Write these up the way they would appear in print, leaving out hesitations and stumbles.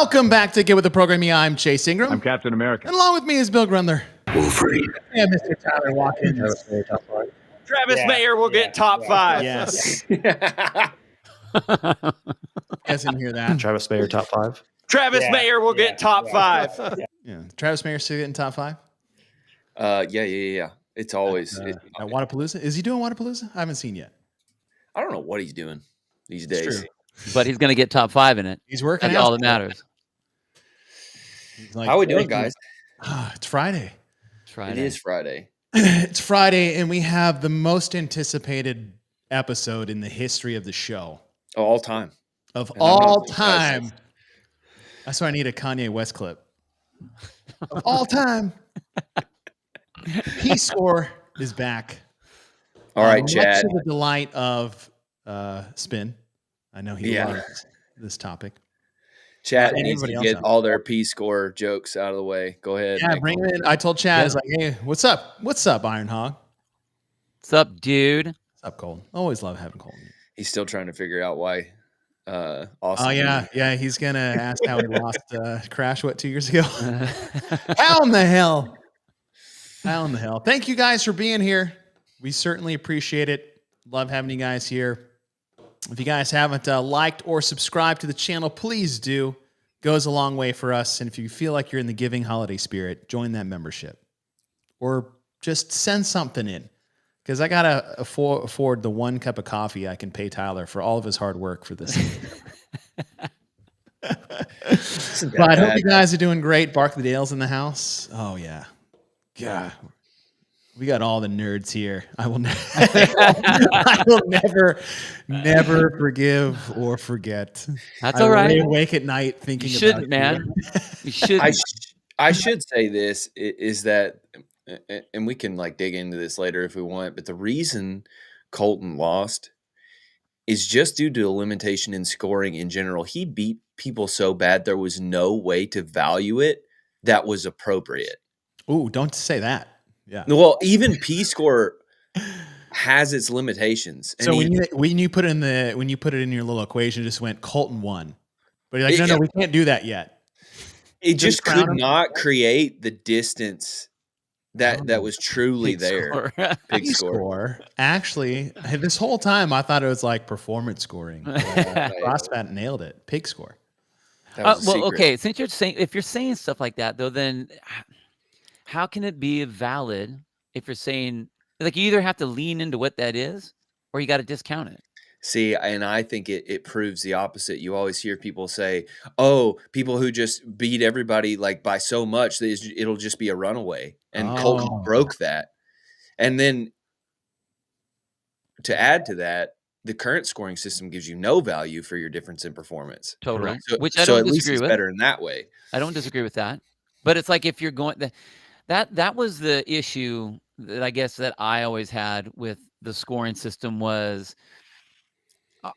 Welcome back to Get With The Program. I'm Chase Ingram. I'm Captain America. And along with me is Bill Grumler. Wolverine. And Mr. Tyler Watkins. Travis Mayer will get top 5. Yes. You guys didn't hear that. Travis Mayer, top 5. Travis Mayer will get top 5. Yeah. Travis Mayer still getting top 5? Yeah. It's always At Wadapalooza? Is he doing Wadapalooza? I haven't seen yet. I don't know what he's doing these days. True. But he's going to get top 5 in it. He's working That's out. all that matters. Like, how are we doing, guys? It's Friday. It is Friday. It's Friday, and we have the most anticipated episode in the history of the show. All time. Of all time. That's why I need a Kanye West clip. Of all time. P-Score is back. All right, Chad. Much to the delight of Spin. I know he loves this topic. Chad needs to get all their P-Score jokes out of the way. Go ahead. Yeah, bring him in. I told Chad, I was like, hey, what's up? What's up, Iron Hog? What's up, dude? What's up, Colton? Always love having Colton. He's still trying to figure out why Austin. Oh, yeah. Yeah, he's going to ask how he lost Crash, 2 years ago? How in the hell? How in the hell? Thank you guys for being here. We certainly appreciate it. Love having you guys here. If you guys haven't liked or subscribed to the channel, please do. Goes a long way for us. And if you feel like you're in the giving holiday spirit, join that membership. Or just send something in. Because I got to afford the 1 cup of coffee I can pay Tyler for all of his hard work for this. But I hope you guys are doing great. Barkley Dale's in the house. Oh, yeah. God. We got all the nerds here. I will never forgive or forget. That's all right. I lay awake at night thinking you about shouldn't, man. You shouldn't. I should say this is that, and we can like dig into this later if we want, but the reason Colton lost is just due to a limitation in scoring in general. He beat people so bad there was no way to value it that was appropriate. Ooh, don't say that. Yeah. Well, even P-Score has its limitations. So when you put it in your little equation, it just went Colton 1. But you're like, no, we can't do that yet. It just could not create the distance that was truly there. P-Score. Actually, this whole time I thought it was like performance scoring. CrossFit nailed it. P-Score. Well, okay. Since if you're saying stuff like that, though, then how can it be valid if you're saying, like, you either have to lean into what that is or you got to discount it? See, and I think it proves the opposite. You always hear people say, oh, people who just beat everybody like by so much, it'll just be a runaway. And Colton broke that. And then to add to that, the current scoring system gives you no value for your difference in performance. Totally. So, Which I don't disagree with. Better in that way. I don't disagree with that. But it's like if you're going that was the issue that I guess that I always had with the scoring system was,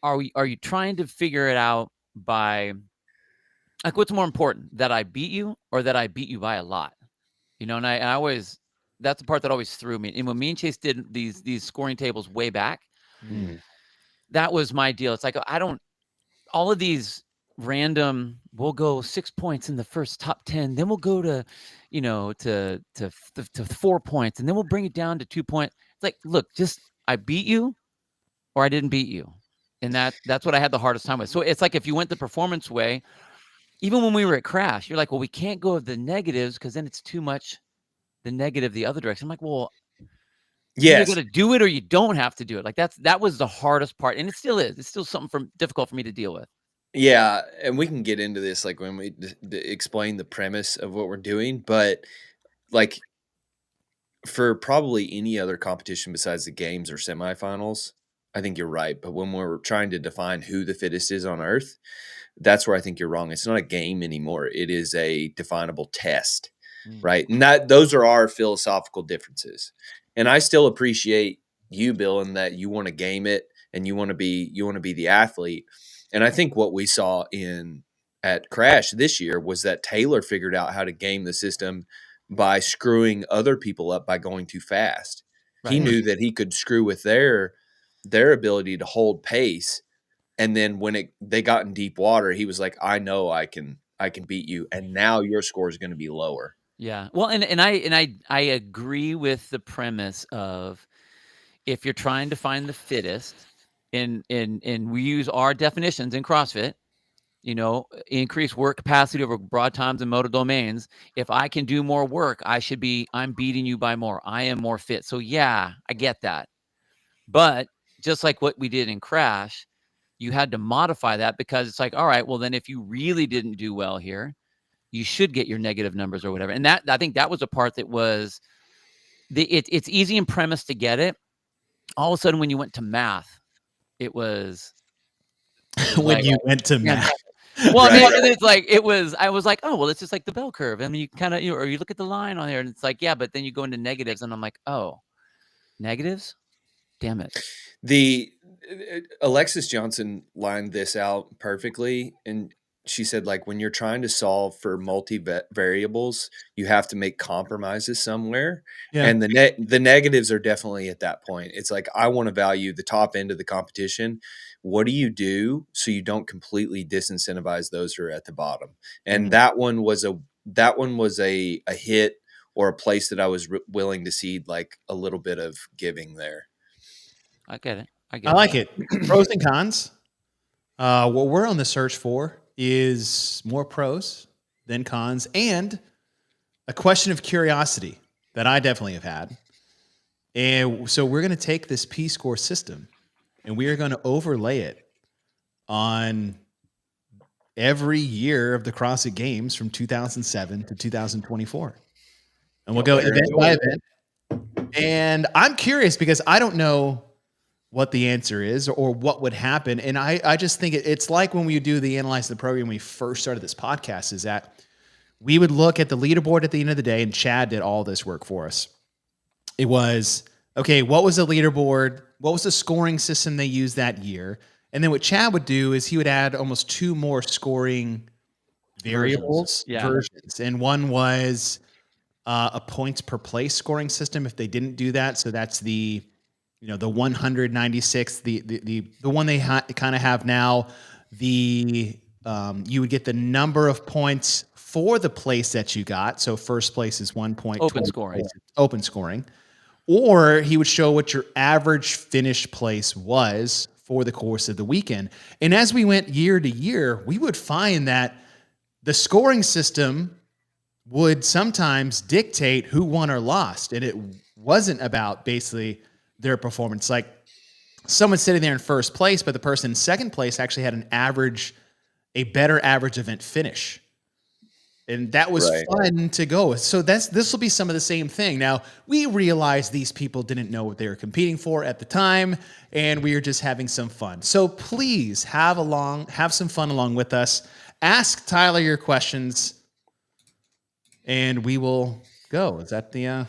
are you trying to figure it out by, like, what's more important, that I beat you or that I beat you by a lot? You know, and I always, that's the part that always threw me. And when me and Chase did these scoring tables way back, that was my deal. It's like, all of these random, we'll go 6 points in the first top 10, then we'll go to 4 points, and then we'll bring it down to 2 points. It's like, look, just I beat you or I didn't beat you. And that's what I had the hardest time with. So it's like, if you went the performance way, even when we were at Crash, you're like, well, we can't go with the negatives because then it's too much the negative the other direction. I'm like, well, yes, you got to do it or you don't have to do it. Like that was the hardest part, and it still is. It's still something difficult for me to deal with. Yeah, and we can get into this like when we explain the premise of what we're doing, but like for probably any other competition besides the games or semifinals, I think you're right. But when we're trying to define who the fittest is on Earth, that's where I think you're wrong. It's not a game anymore. It is a definable test, right? And those are our philosophical differences. And I still appreciate you, Bill, in that you want to game it and you want to be the athlete. And I think what we saw at Crash this year was that Taylor figured out how to game the system by screwing other people up by going too fast. Right. He knew that he could screw with their ability to hold pace. And then when they got in deep water, he was like, I know I can I can beat you, and now your score is going to be lower. Yeah. Well, and I agree with the premise of if you're trying to find the fittest, and we use our definitions in CrossFit, increase work capacity over broad times and motor domains. If I can do more work, I'm beating you by more. I am more fit. So yeah, I get that. But just like what we did in Crash, you had to modify that because it's like, all right, well then if you really didn't do well here, you should get your negative numbers or whatever. And that, I think that was a part that was it's easy in premise to get it. All of a sudden when you went to math, it was when like, you went to math. Well, right. I mean, it's like I was like, oh, well, it's just like the bell curve. I mean, you kind of, or you look at the line on there, and it's like, yeah, but then you go into negatives, and I'm like, oh, negatives, damn it. The Alexis Johnson lined this out perfectly, and she said, like, when you're trying to solve for multi-variables, you have to make compromises somewhere. Yeah. And the negatives are definitely at that point. It's like, I want to value the top end of the competition. What do you do so you don't completely disincentivize those who are at the bottom? And that one was a hit, or a place that I was willing to cede like a little bit of giving there. I get it. I like it. Pros and cons. What we're on the search for is more pros than cons, and a question of curiosity that I definitely have had. And so we're going to take this P-Score system and we are going to overlay it on every year of the CrossFit Games from 2007 to 2024. And we'll go event by event. And I'm curious because I don't know what the answer is or what would happen. And I just think it's like when we do the Analyze the Program when we first started this podcast, is that we would look at the leaderboard at the end of the day, and Chad did all this work for us. It was, okay, what was the leaderboard? What was the scoring system they used that year? And then what Chad would do is he would add almost 2 more scoring variables, versions. And one was a points per place scoring system if they didn't do that. So that's the 196, the one they kind of have now. You would get the number of points for the place that you got. So first place is 1 point. Open scoring. Or he would show what your average finish place was for the course of the weekend. And as we went year to year, we would find that the scoring system would sometimes dictate who won or lost. And it wasn't about basically their performance. Like someone sitting there in first place, but the person in second place actually had a better average event finish. And that was fun to go with. So this will be some of the same thing. Now, we realize these people didn't know what they were competing for at the time, and we are just having some fun. So please have some fun along with us. Ask Tyler your questions, and we will go. Is that the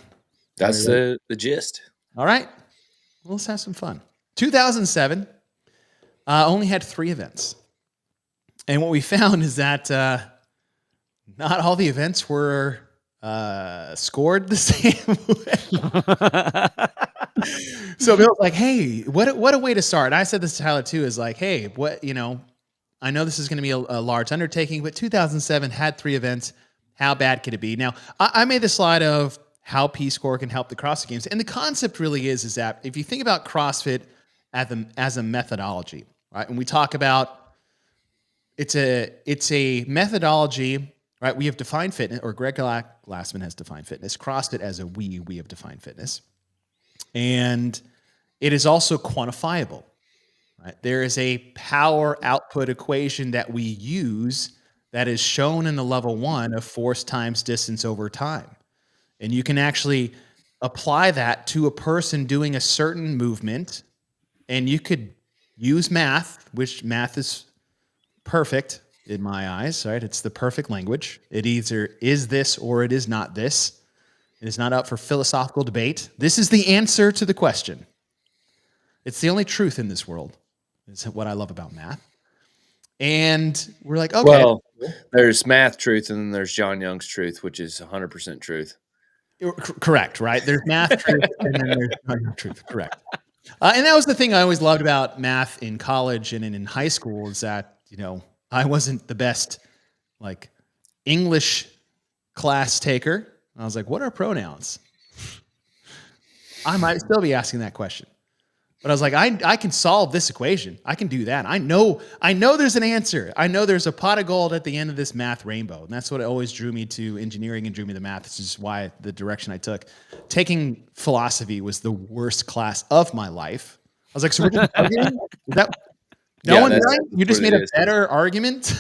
that's the gist? All right. Well, let's have some fun. 2007 only had 3 events. And what we found is that not all the events were scored the same way. So Bill's like, hey, what a way to start. And I said this to Tyler too, is like, hey, I know this is going to be a large undertaking, but 2007 had 3 events. How bad could it be? Now, I made the slide of how P-Score can help the CrossFit Games. And the concept really is that if you think about CrossFit as a methodology, right? And we talk about it's a methodology, right? We have defined fitness, or Greg Glassman has defined fitness. CrossFit as a we have defined fitness. And it is also quantifiable, right? There is a power output equation that we use that is shown in the level 1 of force times distance over time. And you can actually apply that to a person doing a certain movement, and you could use math, which math is perfect in my eyes, right? It's the perfect language. It either is this or it is not this. It is not up for philosophical debate. This is the answer to the question. It's the only truth in this world. It's what I love about math. And we're like, okay. Well, there's math truth and then there's John Young's truth, which is 100% truth. Correct, right? There's math truth and then there's John Young's truth. Correct. And that was the thing I always loved about math in college and in high school, is that, I wasn't the best, like, English class taker. I was like, what are pronouns? I might still be asking that question. But I was like, I can solve this equation. I can do that. I know there's an answer. I know there's a pot of gold at the end of this math rainbow. And that's what always drew me to engineering and drew me to math. This is why the direction I took. Taking philosophy was the worst class of my life. I was like, so we're just arguing? Is that no one's right? You just made a better argument?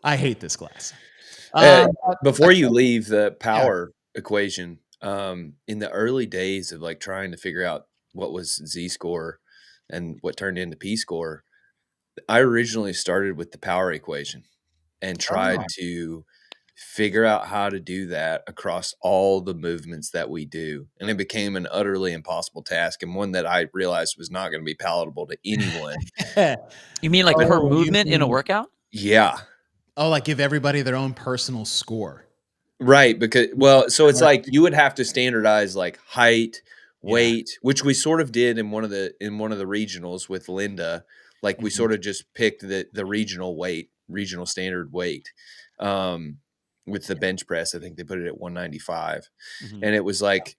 I hate this class. Before you leave the power equation, in the early days of like trying to figure out what was Z-score and what turned into P-score, I originally started with the power equation and tried to figure out how to do that across all the movements that we do. And it became an utterly impossible task, and one that I realized was not going to be palatable to anyone. You mean like per movement in a workout? Yeah. Oh, like give everybody their own personal score. Right. Because, so it's like you would have to standardize like height, weight, which we sort of did in one of the regionals with Linda. Like we sort of just picked the regional standard weight. With the bench press, I think they put it at 195. And it was like,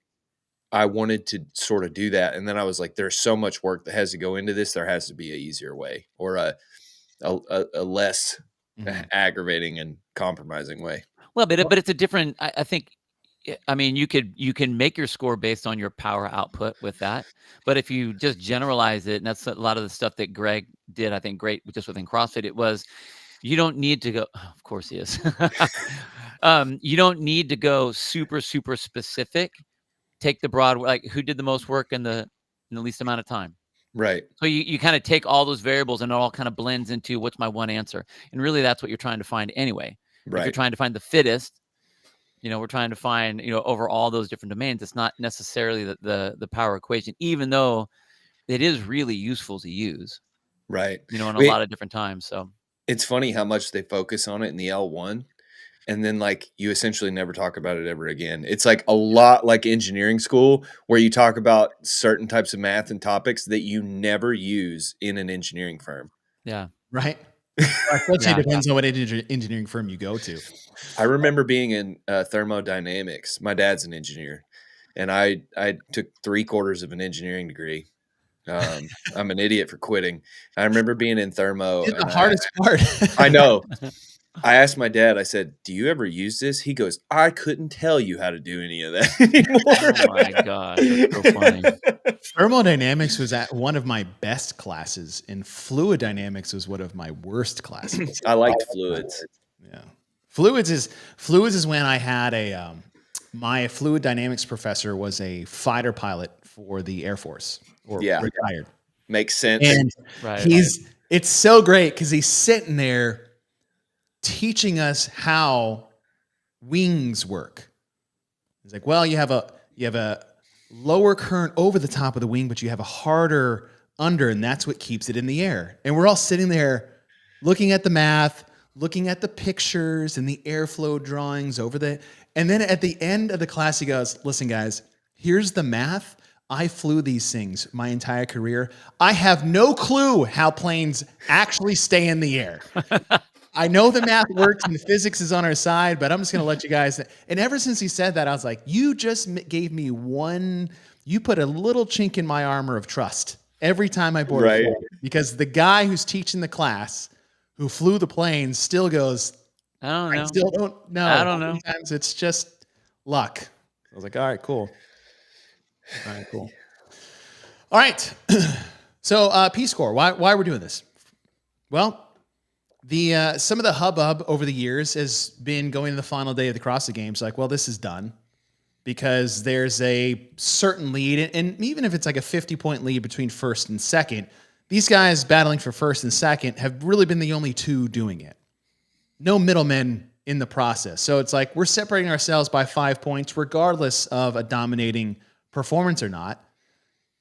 I wanted to sort of do that. And then I was like, there's so much work that has to go into this. There has to be an easier way, or a less aggravating and compromising way. Well, but it's a different, I think, I mean, you can make your score based on your power output with that. But if you just generalize it, and that's a lot of the stuff that Greg did, I think, great just within CrossFit, it was, you don't need to go, of course he is. You don't need to go super, super specific. Take the broad, like who did the most work in the least amount of time. Right. So you kind of take all those variables and it all kind of blends into what's my one answer. And really that's what you're trying to find anyway. Right. If you're trying to find the fittest, we're trying to find, over all those different domains. It's not necessarily the power equation, even though it is really useful to use. Right. In a lot of different times. So it's funny how much they focus on it in the L1. And then like you essentially never talk about it ever again. It's like a lot like engineering school, where you talk about certain types of math and topics that you never use in an engineering firm. Yeah. Right. It depends on what engineering firm you go to. I remember being in thermodynamics. My dad's an engineer, and I took 3/4 of an engineering degree. I'm an idiot for quitting. I remember being in thermo. It's the hardest part. I know. I asked my dad, I said, do you ever use this? He goes, I couldn't tell you how to do any of that anymore. Oh my gosh, that's so funny. Thermodynamics was at one of my best classes, and fluid dynamics was one of my worst classes. I liked fluids. Yeah. Fluids is when I had my fluid dynamics professor was a fighter pilot for the Air Force, or retired. Makes sense. And it's so great because he's sitting there teaching us how wings work. He's like, well, you have a lower current over the top of the wing, but you have a harder under, and that's what keeps it in the air. And we're all sitting there looking at the math, looking at the pictures and the airflow drawings and then at the end of the class, he goes, listen, guys, here's the math. I flew these things my entire career. I have no clue how planes actually stay in the air. I know the math works and the physics is on our side, but I'm just going to let you guys. And ever since he said that, I was like, you just gave me you put a little chink in my armor of trust every time I board a flight. Because the guy who's teaching the class, who flew the plane, still goes, I don't know. I still don't know. I don't know. Sometimes it's just luck. I was like, all right, cool. All right. So P-score, why we're doing this? Well, some of the hubbub over the years has been going to the final day of the CrossFit Games. Like, well, this is done because there's a certain lead, and even if it's like a 50-point lead between first and second, these guys battling for first and second have really been the only two doing it. No middlemen in the process. So it's like we're separating ourselves by 5 points, regardless of a dominating performance or not.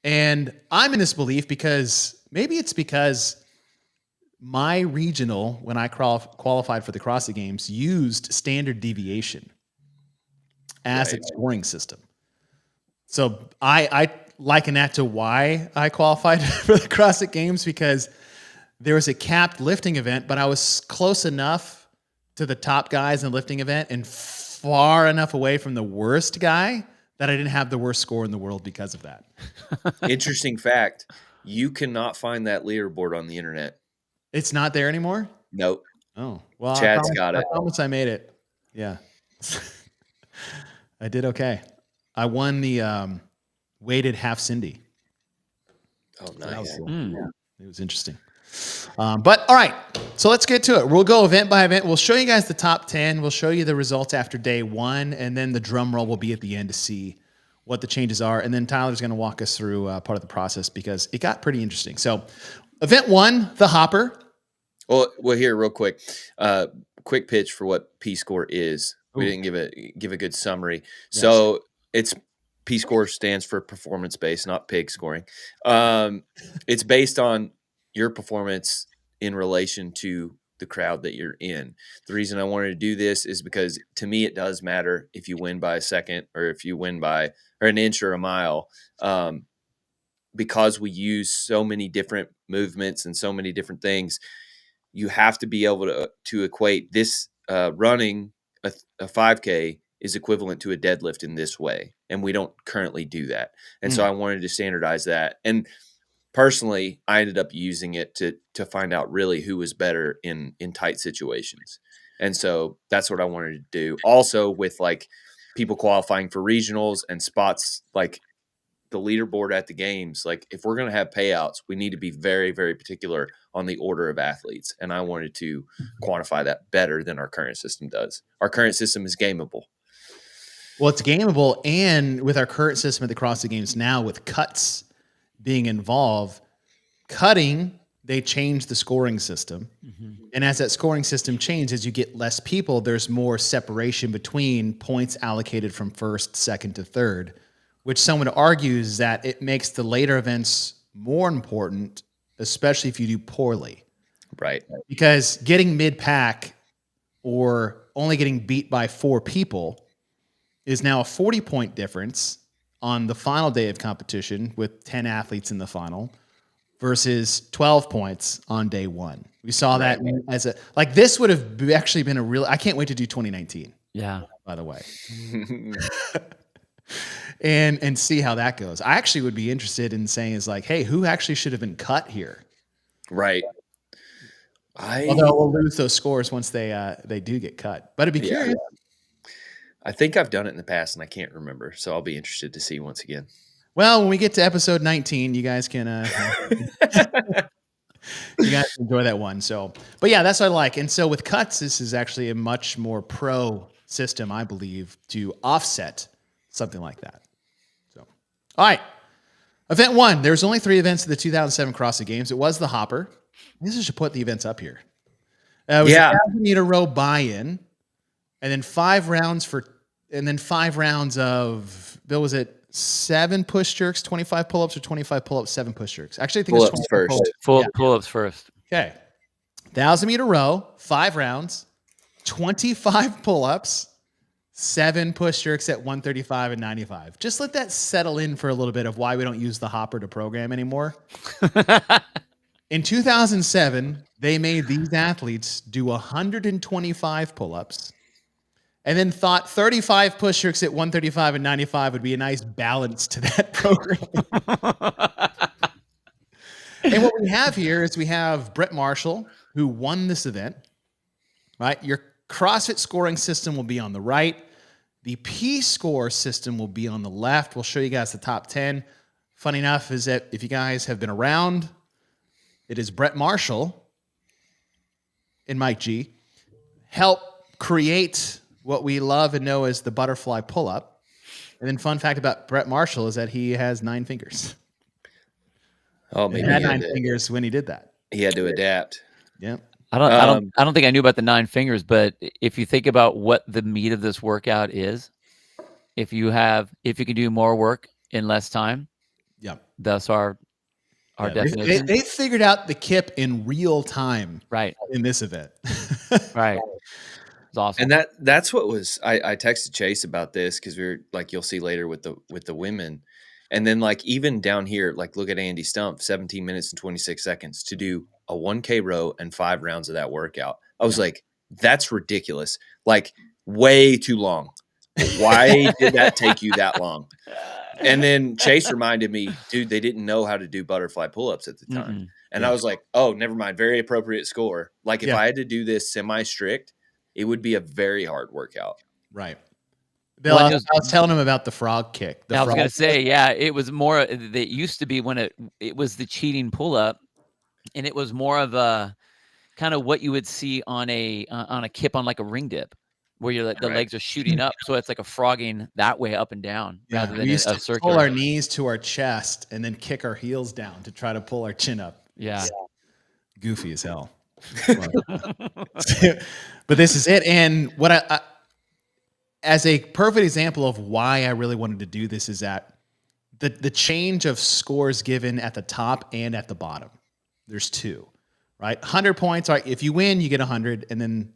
And I'm in this belief because my regional, when I qualified for the CrossFit Games, used standard deviation as its scoring system. So I liken that to why I qualified for the CrossFit Games, because there was a capped lifting event, but I was close enough to the top guys in the lifting event and far enough away from the worst guy that I didn't have the worst score in the world because of that. Interesting fact. You cannot find that leaderboard on the internet. It's not there anymore? Nope. Oh, well, Chad's got it. I promise I made it. Yeah. I did okay. I won the weighted half Cindy. Oh, So that was nice. cool. Yeah, it was interesting. But all right, so let's get to it. We'll go event by event. We'll show you guys the top 10. We'll show you the results after day 1, and then the drum roll will be at the end to see what the changes are. And then Tyler's going to walk us through part of the process because it got pretty interesting. So event 1, the hopper. Well, here, real quick. Quick pitch for what P-Score is. We didn't give a good summary. Yes. So it's P-Score stands for performance-based, not pig scoring. It's based on your performance in relation to the crowd that you're in. The reason I wanted to do this is because to me it does matter if you win by a second or if you win by an inch or a mile, because we use so many different movements and so many different things. You have to be able to equate this running a 5K is equivalent to a deadlift in this way, and we don't currently do that. And so I wanted to standardize that. And personally, I ended up using it to find out really who was better in tight situations. And so that's what I wanted to do. Also with like people qualifying for regionals and spots, like the leaderboard at the games, like if we're going to have payouts, we need to be very, very particular on the order of athletes. And I wanted to quantify that better than our current system does. Our current system is gameable. Well, it's gameable. And with our current system at the CrossFit Games now with cuts being involved, cutting, they change the scoring system. Mm-hmm. And as that scoring system changes, you get less people. There's more separation between points allocated from first, second to third, which someone argues that it makes the later events more important, especially if you do poorly. Right. Because getting mid-pack or only getting beat by 4 people is now a 40-point difference on the final day of competition with 10 athletes in the final versus 12 points on day 1. We saw that as a, like this would have actually been a real, I can't wait to do 2019. Yeah. By the way. and see how that goes. I actually would be interested in saying is like, hey, who actually should have been cut here? Right. Although we'll lose those scores once they do get cut. But I'd be curious. I think I've done it in the past and I can't remember. So I'll be interested to see once again. Well, when we get to episode 19, you guys can enjoy that one. So, but yeah, that's what I like. And so with cuts, this is actually a much more pro system, I believe, to offset something like that. So, all right. Event 1, there's only 3 events at the 2007 CrossFit Games. It was the hopper. This is should put the events up here. It was a 1,000-meter row buy-in, and then 5 rounds of, Bill, was it 7 push jerks, 25 pull-ups, or 25 pull-ups, 7 push jerks? Actually, I think pull-ups first. Pull-ups first. Okay. 1,000-meter row, 5 rounds, 25 pull-ups, 7 push jerks at 135 and 95. Just let that settle in for a little bit of why we don't use the hopper to program anymore. In 2007, they made these athletes do 125 pull-ups and then thought 35 push jerks at 135 and 95 would be a nice balance to that program. And what we have here is we have Brett Marshall, who won this event, right? Your CrossFit scoring system will be on the right. The P-Score system will be on the left. We'll show you guys the top 10. Funny enough is that if you guys have been around, it is Brett Marshall and Mike G help create what we love and know as the butterfly pull-up. And then fun fact about Brett Marshall is that he has 9 fingers. Oh, maybe he had 9 fingers when he did that. He had to adapt. Yeah. I don't think I knew about the 9 fingers, but if you think about what the meat of this workout is, if you can do more work in less time, thus our definition. They figured out the kip in real time, right? In this event, right? It's awesome. And that's what was I texted Chase about this because we were like, you'll see later with the women, and then like even down here, like look at Andy Stump, 17 minutes and 26 seconds to do a 1K row and 5 rounds of that workout. I was like, that's ridiculous. Like way too long. Why did that take you that long? And then Chase reminded me, dude, they didn't know how to do butterfly pull-ups at the time. And I was like, oh, never mind. Very appropriate score. Like if I had to do this semi-strict, it would be a very hard workout. Right. Bill, I was telling him about the frog kick. I was going to say, it was more, it used to be when it was the cheating pull-up, and it was more of a kind of what you would see on a kip on like a ring dip, where you're the legs are shooting up. So it's like a frogging that way up and down rather than we used a to circular. pull our knees to our chest and then kick our heels down to try to pull our chin up. Yeah. Goofy as hell. But this is it. And what I as a perfect example of why I really wanted to do this is that the change of scores given at the top and at the bottom. There's two, right? 100 points. All right, if you win, you get 100, and then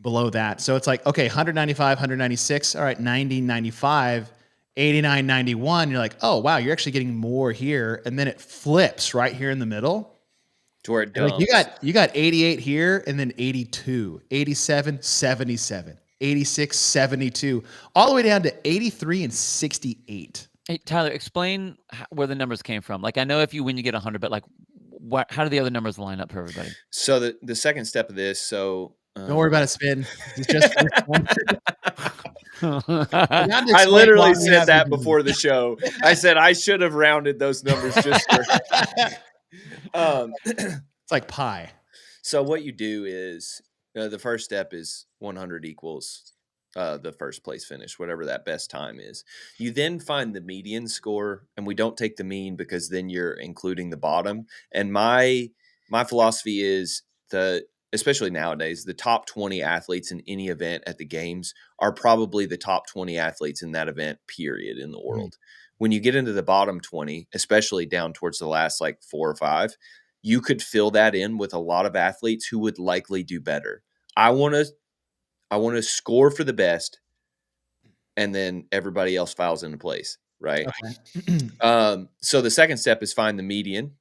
below that. So it's like, okay, 195, 196. All right, 90, 95, 89, 91. You're like, oh, wow, you're actually getting more here. And then it flips right here in the middle. To where it dumps. Like you got 88 here, and then 82, 87, 77. 86, 72, all the way down to 83 and 68. Hey, Tyler, explain where the numbers came from. Like, I know if you win, you get 100, but like, how do the other numbers line up for everybody? So the second step of this, don't worry about a spin. It's just I literally said that before the show. I said I should have rounded those numbers just for. It's like pi. So what you do is the first step is 100 equals the first place finish, whatever that best time is. You then find the median score, and we don't take the mean because then you're including the bottom. And my philosophy is especially nowadays, the top 20 athletes in any event at the games are probably the top 20 athletes in that event, period, in the world. When you get into the bottom 20, especially down towards the last like 4 or 5, you could fill that in with a lot of athletes who would likely do better. I want to score for the best, and then everybody else files into place, right? Okay. So the second step is find the median.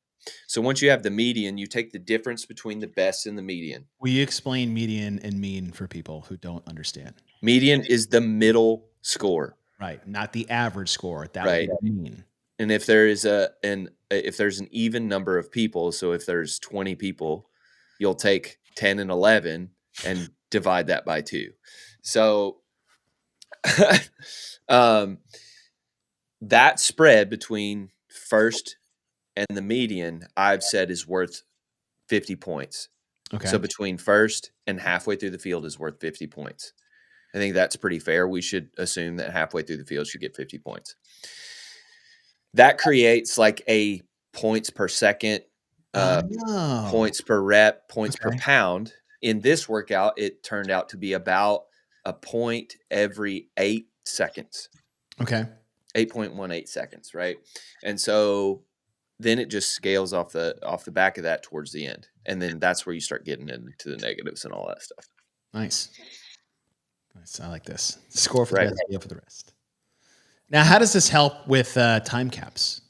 So once you have the median, you take the difference between the best and the median. Will you explain median and mean for people who don't understand? Median is the middle score. Right, not the average score. That would be mean. And if there is if there's an even number of people, so if there's 20 people, you'll take 10 and 11 and divide that by 2. So that spread between first and the median, I've said, is worth 50 points. Okay. So between first and halfway through the field is worth 50 points. I think that's pretty fair. We should assume that halfway through the field should get 50 points. That creates like a points per second, points per rep, points per pound. In this workout, it turned out to be about a point every 8 seconds. Okay. 8.18 seconds, right? And so then it just scales off the back of that towards the end. And then that's where you start getting into the negatives and all that stuff. Nice. I like this. Score for the best, deal for the rest. Now, how does this help with time caps?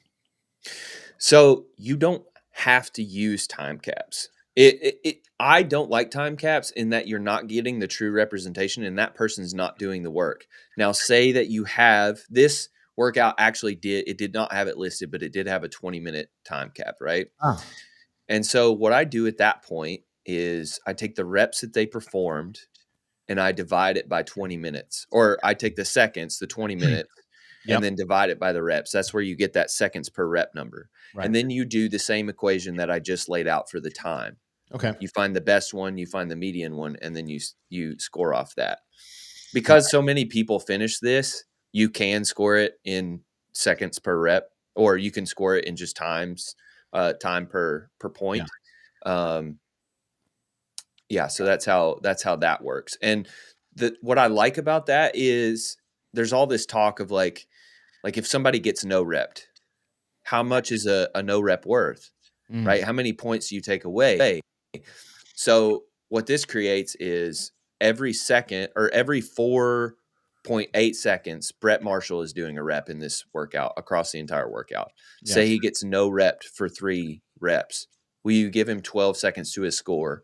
So you don't have to use time caps. I don't like time caps in that you're not getting the true representation and that person's not doing the work. Now, say that you have this workout did not have it listed, but it did have a 20-minute time cap, right? Oh. And so what I do at that point is I take the reps that they performed and I divide it by 20 minutes. Or I take the seconds, the 20 minutes, and then divide it by the reps. That's where you get that seconds per rep number. Right. And then you do the same equation that I just laid out for the time. Okay. You find the best one, you find the median one, and then you score off that. Because so many people finish this, you can score it in seconds per rep, or you can score it in just time per point. So that's how that works. And what I like about that is there's all this talk of like if somebody gets no repped, how much is a no rep worth, right? How many points do you take away? So what this creates is every second or every 4.8 seconds, Brett Marshall is doing a rep in this workout across the entire workout. Yeah. Say he gets no repped for 3 reps. Will you give him 12 seconds to his score?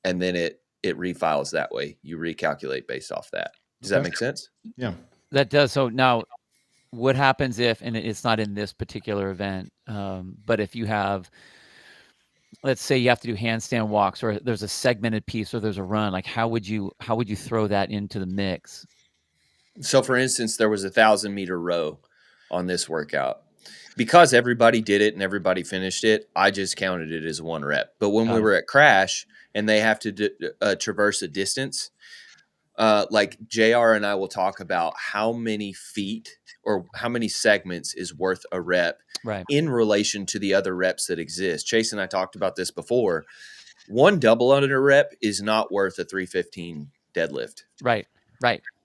And then it it refiles that way. You recalculate based off that. Does that make sense? Yeah. That does. So now what happens if, and it's not in this particular event, but if you have, let's say you have to do handstand walks, or there's a segmented piece, or there's a run, like how would you throw that into the mix? So for instance, there was a 1,000-meter row on this workout. Because everybody did it and everybody finished it, I just counted it as 1 rep. But when we were at Crash and they have to traverse a distance, like JR and I will talk about how many feet or how many segments is worth a rep in relation to the other reps that exist. Chase and I talked about this before. 1 double under rep is not worth a 315 deadlift. Right.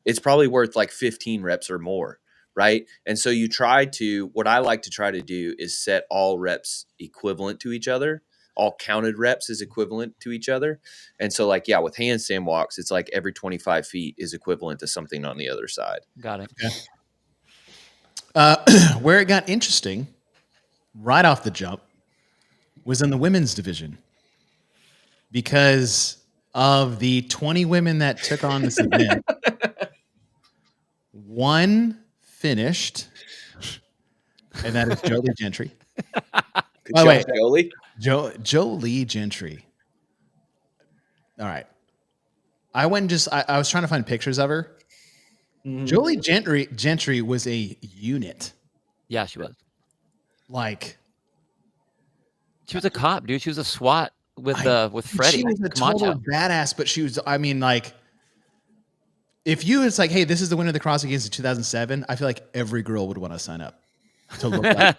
It's probably worth like 15 reps or more. Right. And so what I like to try to do is set all reps equivalent to each other. All counted reps is equivalent to each other. And so with handstand walks, it's like every 25 feet is equivalent to something on the other side. Got it. Okay. Where it got interesting right off the jump was in the women's division, because of the 20 women that took on this event, 1 finished, and that is Jolie Gentry. Jolie Gentry. All right. I was trying to find pictures of her. Mm-hmm. Jolie Gentry was a unit. Yeah, she was. She was a cop, dude. She was a SWAT with Freddie. She was a total badass, but she was, if you, it's like, hey, this is the winner of the CrossFit Games in 2007, I feel like every girl would want to sign up to look like.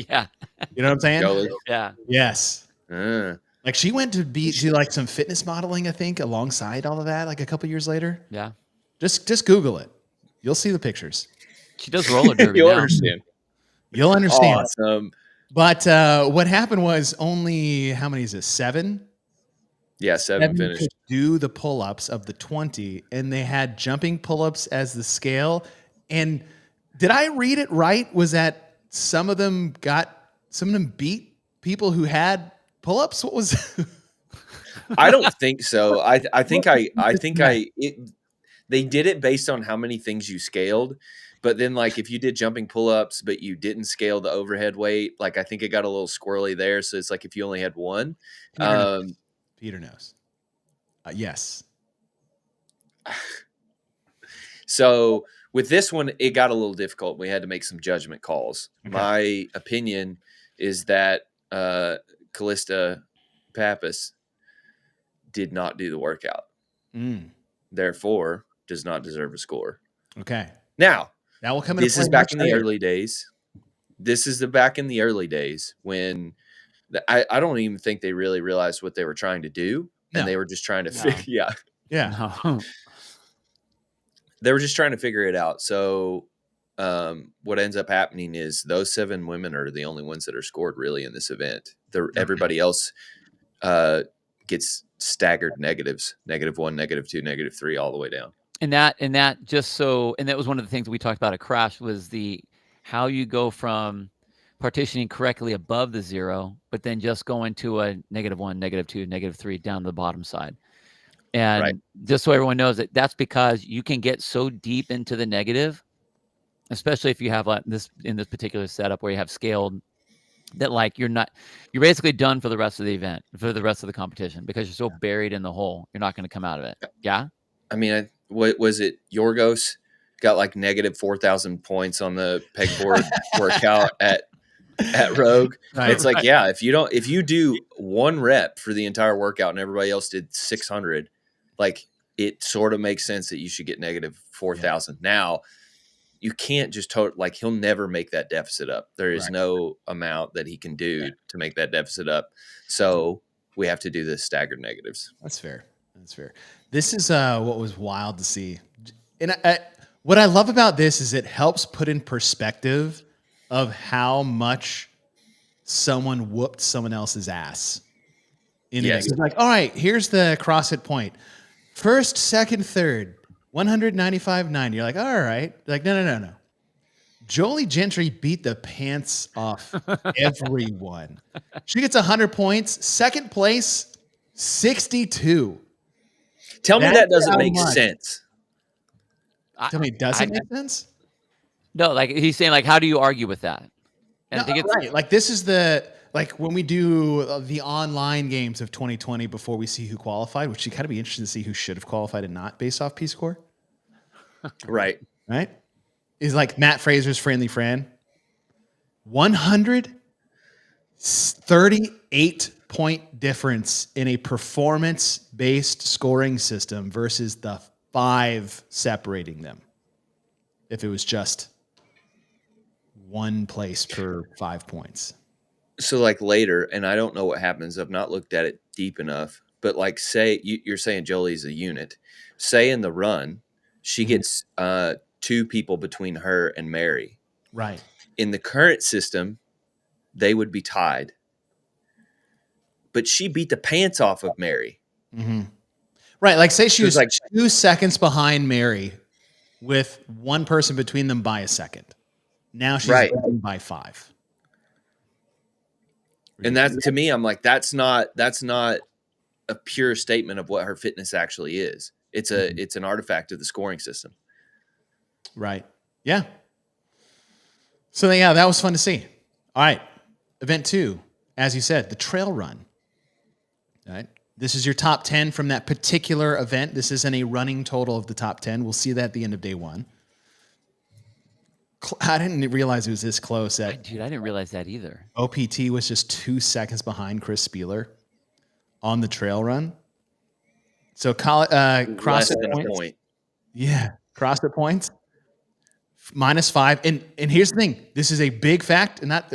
Yeah. You know what I'm saying? Jolie. Yeah. Yes. She went to do some fitness modeling, I think, alongside all of that, a couple years later. Yeah. Just Google it. You'll see the pictures. She does roller derby You'll now. understand. You'll understand. Awesome. But what happened was only, how many is this? 7? Yeah, 7 finished. Could do the pull-ups of the 20, and they had jumping pull-ups as the scale. And did I read it right? Was that some of them beat people who had pull-ups? What was? I don't think so. They did it based on how many things you scaled. But then, if you did jumping pull-ups, but you didn't scale the overhead weight, I think it got a little squirrely there. So it's if you only had 1. Peter knows. Yes. So with this one, it got a little difficult. We had to make some judgment calls. Okay. My opinion is that Callista Pappas did not do the workout. Therefore, does not deserve a score. Okay. Now, that will come. This is back in the early days. This is back in the early days when I don't even think they really realized what they were trying to do, and they were just trying to figure. Yeah. They were just trying to figure it out. So, what ends up happening is those 7 women are the only ones that are scored really in this event. Everybody else gets staggered negatives: -1, -2, -3, all the way down. And that was one of the things we talked about at Crash was how you go from partitioning correctly above the 0, but then just going to a -1, -2, -3 down the bottom side. And just so everyone knows that's because you can get so deep into the negative, especially if you have this in this particular setup where you have scaled, that you're basically done for the rest of the event, for the rest of the competition, because you're so buried in the hole, you're not going to come out of it. Yeah. I mean, what was it? Yorgos got -4,000 points on the pegboard workout at Rogue. Right. It's if you do 1 rep for the entire workout and everybody else did 600, it sort of makes sense that you should get -4,000. Yeah. Now, you can't just he'll never make that deficit up. There is no amount that he can do to make that deficit up. So we have to do the staggered negatives. That's fair. This is what was wild to see. And what I love about this is it helps put in perspective of how much someone whooped someone else's ass. It's all right, here's the CrossFit point. First, second, third, 195.90. You're like, all right. No. Jolie Gentry beat the pants off everyone. She gets 100 points. Second place, 62. Tell me That's that doesn't how make much. sense. Tell me, does it make sense? No, like he's saying, like, how do you argue with that? And No, I think it's right. Like this is like when we do the online games of 2020 before we see who qualified, which you kind of be interested to see who should have qualified and not based off P-Score. Right. Right? Is like Matt Fraser's friendly friend. 138 point difference in a performance-based scoring system versus the 5 separating them. If it was just one place per 5 points. So like later, and I don't know what happens. I've not looked at it deep enough, but like say you're saying Jolie's a unit. Say in the run, she gets 2 people between her and Mary. Right. In the current system, they would be tied. But she beat the pants off of Mary. Mm-hmm. Right. Like say she was like 2 seconds behind Mary with one person between them by a second. Now she's leading by 5. And that's, to me, I'm like, that's not a pure statement of what her fitness actually is. It's it's an artifact of the scoring system. Right. Yeah. So yeah, that was fun to see. All right. Event 2, as you said, the trail run. All right. This is your top 10 from that particular event. This isn't a running total of the top 10. We'll see that at the end of day 1. I didn't realize it was this close. Dude, I didn't realize that either. OPT was just 2 seconds behind Chris Spieler on the trail run. So CrossFit points. Yeah, CrossFit points. -5. And here's the thing. This is a big fact, and not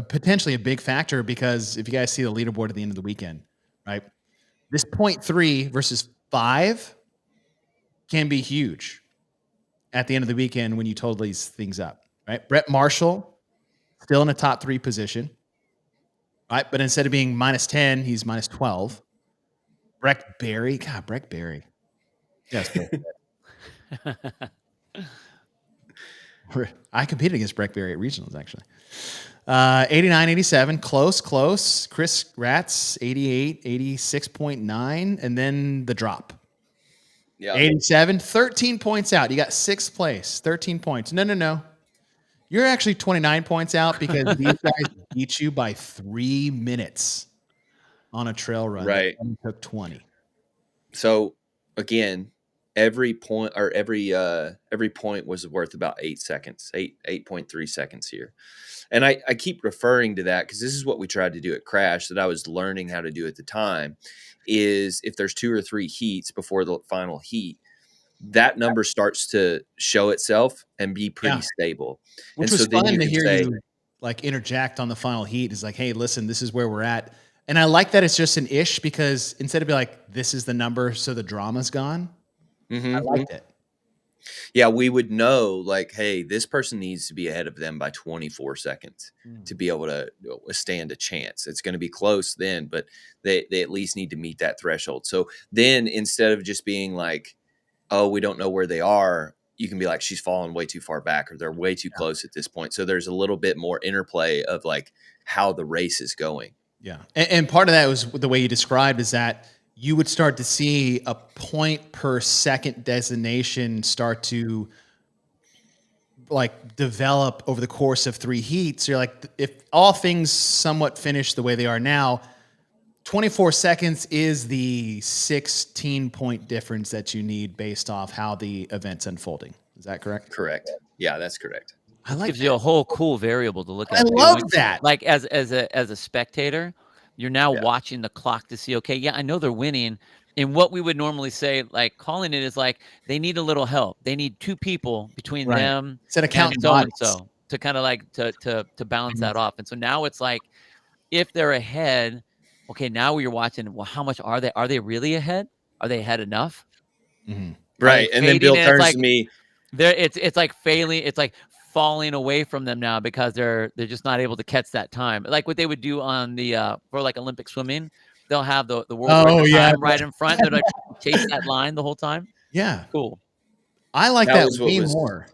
potentially a big factor, because if you guys see the leaderboard at the end of the weekend, right? This 0.3 versus 5 can be huge at the end of the weekend when you total these things up, right? Brett Marshall, still in a top 3 position, right? But instead of being -10, he's -12. Breck Berry. God, Breck Berry. Yes. I competed against Breck Berry at regionals, actually. 89, 87, close. Chris Ratz, 88, 86.9, and then the drop. Yeah. 87, 13 points out. You got 6th place, 13 points. No. You're actually 29 points out because these guys beat you by 3 minutes on a trail run. Right. That took 20. So again, every point was worth about 8 seconds, 8.3 seconds here. And I keep referring to that because this is what we tried to do at Crash that I was learning how to do at the time, is if there's 2 or 3 heats before the final heat, that number starts to show itself and be pretty stable. Which and was fun to hear you like interject on the final heat. Is like, hey, listen, this is where we're at. And I like that it's just an ish, because instead of being like, this is the number, so the drama's gone. I liked it. Yeah, we would know like, hey, this person needs to be ahead of them by 24 seconds to be able to stand a chance. It's going to be close then, but they at least need to meet that threshold. So then instead of just being like, oh, we don't know where they are, you can be like, she's fallen way too far back, or they're way too close at this point. So there's a little bit more interplay of like how the race is going. Yeah. And part of that was the way you described, is that you would start to see a point per second designation start to like develop over the course of 3 heats. So you're like, if all things somewhat finish the way they are now, 24 seconds is the 16-point difference that you need based off how the event's unfolding. Is that correct? Correct. Yeah, that's correct. I like gives you a whole cool variable to look at. I love that. Like as a spectator, you're now watching the clock to see, okay, yeah, I know they're winning. And what we would normally say, like calling it, is like they need a little help. They need 2 people between them and so to kind of like to balance that off. And so now it's like, if they're ahead, okay, now you're watching, well, how much are they? Are they really ahead? Are they ahead enough? Right. And then Bill turns to me. It's like failing. It's like falling away from them now because they're just not able to catch that time. Like what they would do on the for like Olympic swimming, they'll have the world record time right in front. They're like chase that line the whole time. Yeah. Cool. I like that way more.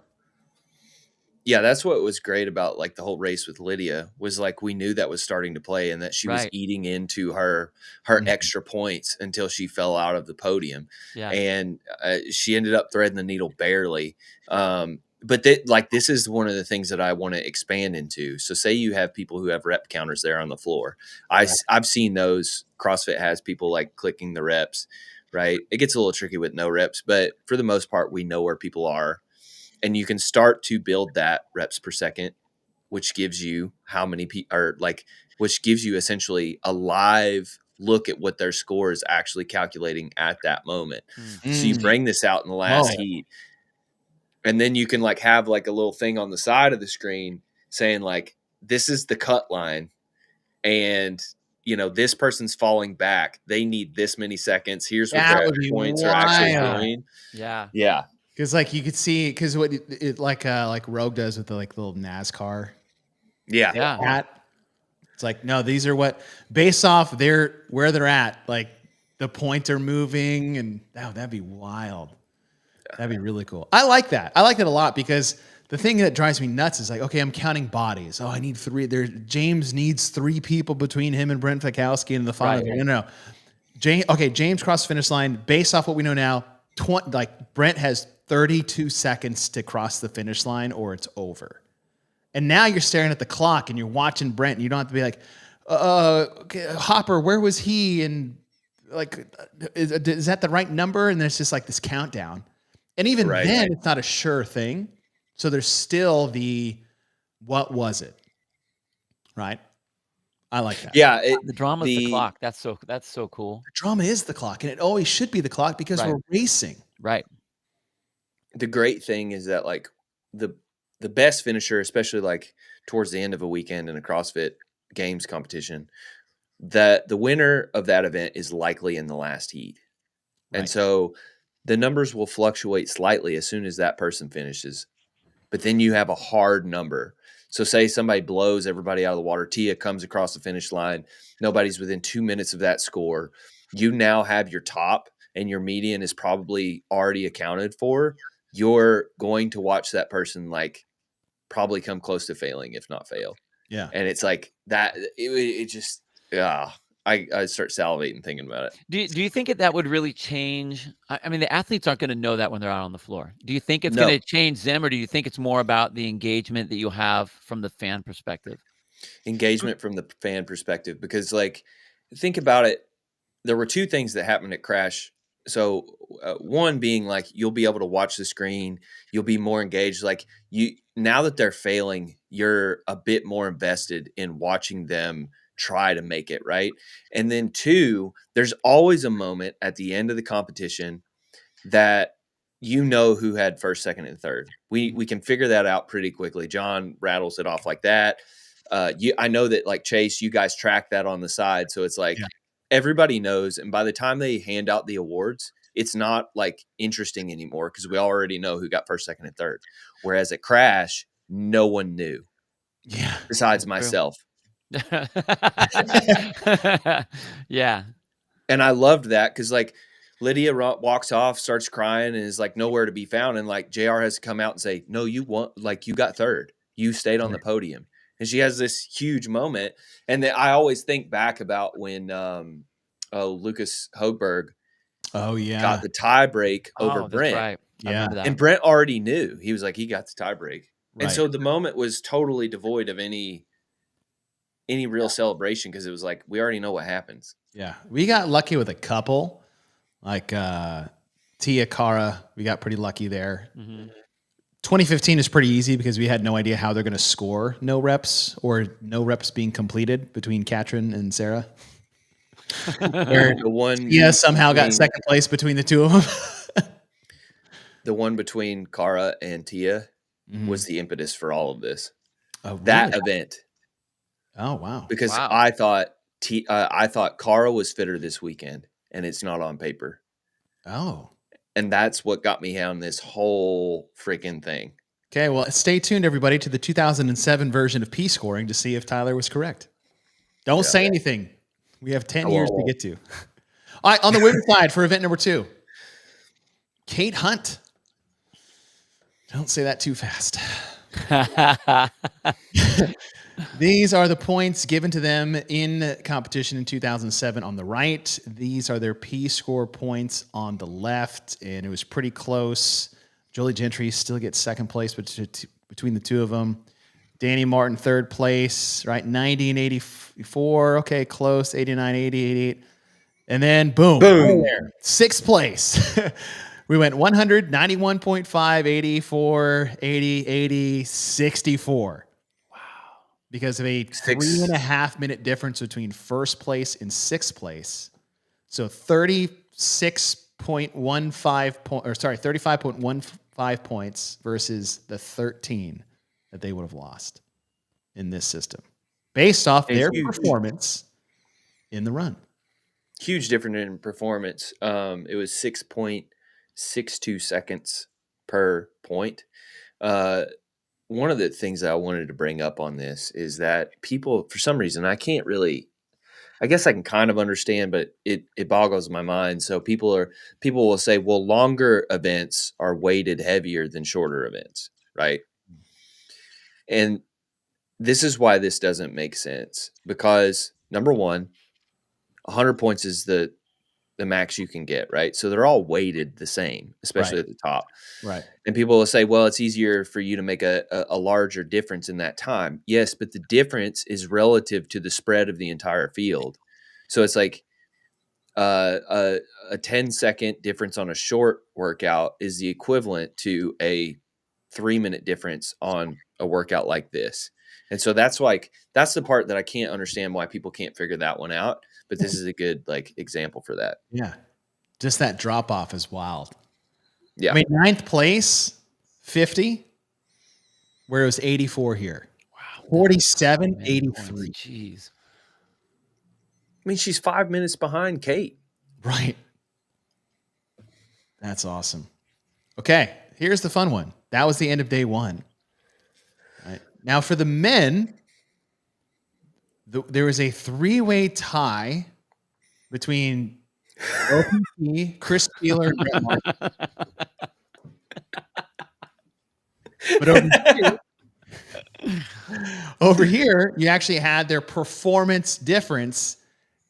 Yeah, that's what was great about like the whole race with Lydia was like we knew that was starting to play and that she was Right. eating into her extra points until she fell out of the podium. Yeah. And she ended up threading the needle barely. But like this is one of the things that I want to expand into. So say you have people who have rep counters there on the floor. I've seen those. CrossFit has people like clicking the reps, right? It gets a little tricky with no reps, but for the most part, we know where people are. And you can start to build that reps per second, which gives you how many people are like, which gives you essentially a live look at what their score is actually calculating at that moment. So you bring this out in the last heat, and then you can like have like a little thing on the side of the screen saying like, this is the cut line. And you know, this person's falling back. They need this many seconds. Here's what their points are actually doing. Yeah. Yeah. Because like you could see, because what it like Rogue does with the like little NASCAR. Yeah. It's like, no, these are what based off where they're at, like the points are moving, and that'd be wild. That'd be really cool. I like that. I like that a lot because the thing that drives me nuts is like, okay, I'm counting bodies. Oh, I need 3. James needs 3 people between him and Brent Fikowski in the final. Right. No. James crossed the finish line based off what we know now. Brent has 32 seconds to cross the finish line or it's over. And now you're staring at the clock and you're watching Brent and you don't have to be like, okay, Hopper, where was he? And like, is that the right number? And there's just like this countdown. And even then it's not a sure thing. So there's still what was it? Right. I like that. Yeah. The drama is the clock. That's so cool. The drama is the clock, and it always should be the clock because we're racing. Right. The great thing is that like the best finisher, especially like towards the end of a weekend in a CrossFit Games competition, that the winner of that event is likely in the last heat. Right. And so the numbers will fluctuate slightly as soon as that person finishes. But then you have a hard number. So say somebody blows everybody out of the water. Tia comes across the finish line. Nobody's within 2 minutes of that score. You now have your top and your median is probably already accounted for. You're going to watch that person like probably come close to failing, if not fail. Yeah. And it's like that. It just, I start salivating thinking about it. Do you think that would really change? I mean, the athletes aren't going to know that when they're out on the floor. Do you think it's going to change them, or do you think it's more about the engagement that you'll have from the fan perspective? Engagement from the fan perspective, because like, think about it. There were 2 things that happened at Crash. So one being like, you'll be able to watch the screen. You'll be more engaged. Like now that they're failing, you're a bit more invested in watching them try to make it, right? And then 2, there's always a moment at the end of the competition that you know who had first, second, and third. We can figure that out pretty quickly. John rattles it off like that. I know that like Chase, you guys track that on the side. So it's like everybody knows. And by the time they hand out the awards, it's not like interesting anymore because we already know who got first, second, and third. Whereas at Crash, no one knew. Yeah. Besides myself. Yeah. And I loved that because like Lydia walks off, starts crying, and is like nowhere to be found. And like JR has to come out and say, no, you got third. You stayed on the podium. And she has this huge moment. And then I always think back about when Lucas Hoegberg got the tie break over Brent. Right. Yeah. And Brent already knew. He was like, he got the tie break. Right. And so the moment was totally devoid of any real celebration because it was like, we already know what happens. Yeah. We got lucky with a couple. Like Tia, Cara, we got pretty lucky there. Mm-hmm. 2015 is pretty easy because we had no idea how they're going to score no reps or no reps being completed between Katrin and Sarah. Somehow got second place between the 2 of them. The one between Cara and Tia was the impetus for all of this. Oh, really? That event. Oh, wow. Because I thought Cara was fitter this weekend, and it's not on paper. Oh. And that's what got me on this whole freaking thing. Okay, well, stay tuned, everybody, to the 2007 version of P-scoring to see if Tyler was correct. Don't say anything. We have 10 years to get to. All right, on the women's side for event number 2, Kate Hunt. Don't say that too fast. These are the points given to them in competition in 2007 on the right. These are their P-score points on the left, and it was pretty close. Jolie Gentry still gets second place between the two of them. Danny Martin, third place, right? 90 and 84. Okay, close. 89, 80, 88. And then boom. There. Sixth place. We went 100, 91.5, 84, 80, 80, 64. Wow. Because of a 3.5 minute difference between first place and sixth place. So 35.15 points versus the 13 that they would have lost in this system based off their performance in the run. Huge difference in performance. It was 6.62 seconds per point. One of the things that I wanted to bring up on this is that people, for some reason, I guess I can kind of understand, but it boggles my mind. So people will say, well, longer events are weighted heavier than shorter events, right? And this is why this doesn't make sense, because number one, 100 points is the max you can get, right? So they're all weighted the same, especially at the top. Right. And people will say, well, it's easier for you to make a larger difference in that time. Yes, but the difference is relative to the spread of the entire field. So it's like a 10-second difference on a short workout is the equivalent to a 3-minute difference on a workout like this. And so that's the part that I can't understand why people can't figure that one out. But this is a good example for that. Yeah. Just that drop off is wild. Yeah. I mean, ninth place, 50, where it was 84 here. Wow. 47, 83. Jeez. I mean, she's 5 minutes behind Kate. Right. That's awesome. Okay. Here's the fun one. That was the end of day one. All right. Now for the men, there was a 3-way tie between OPT, Chris Spieler, and Brett Martin. But over here, you actually had their performance difference.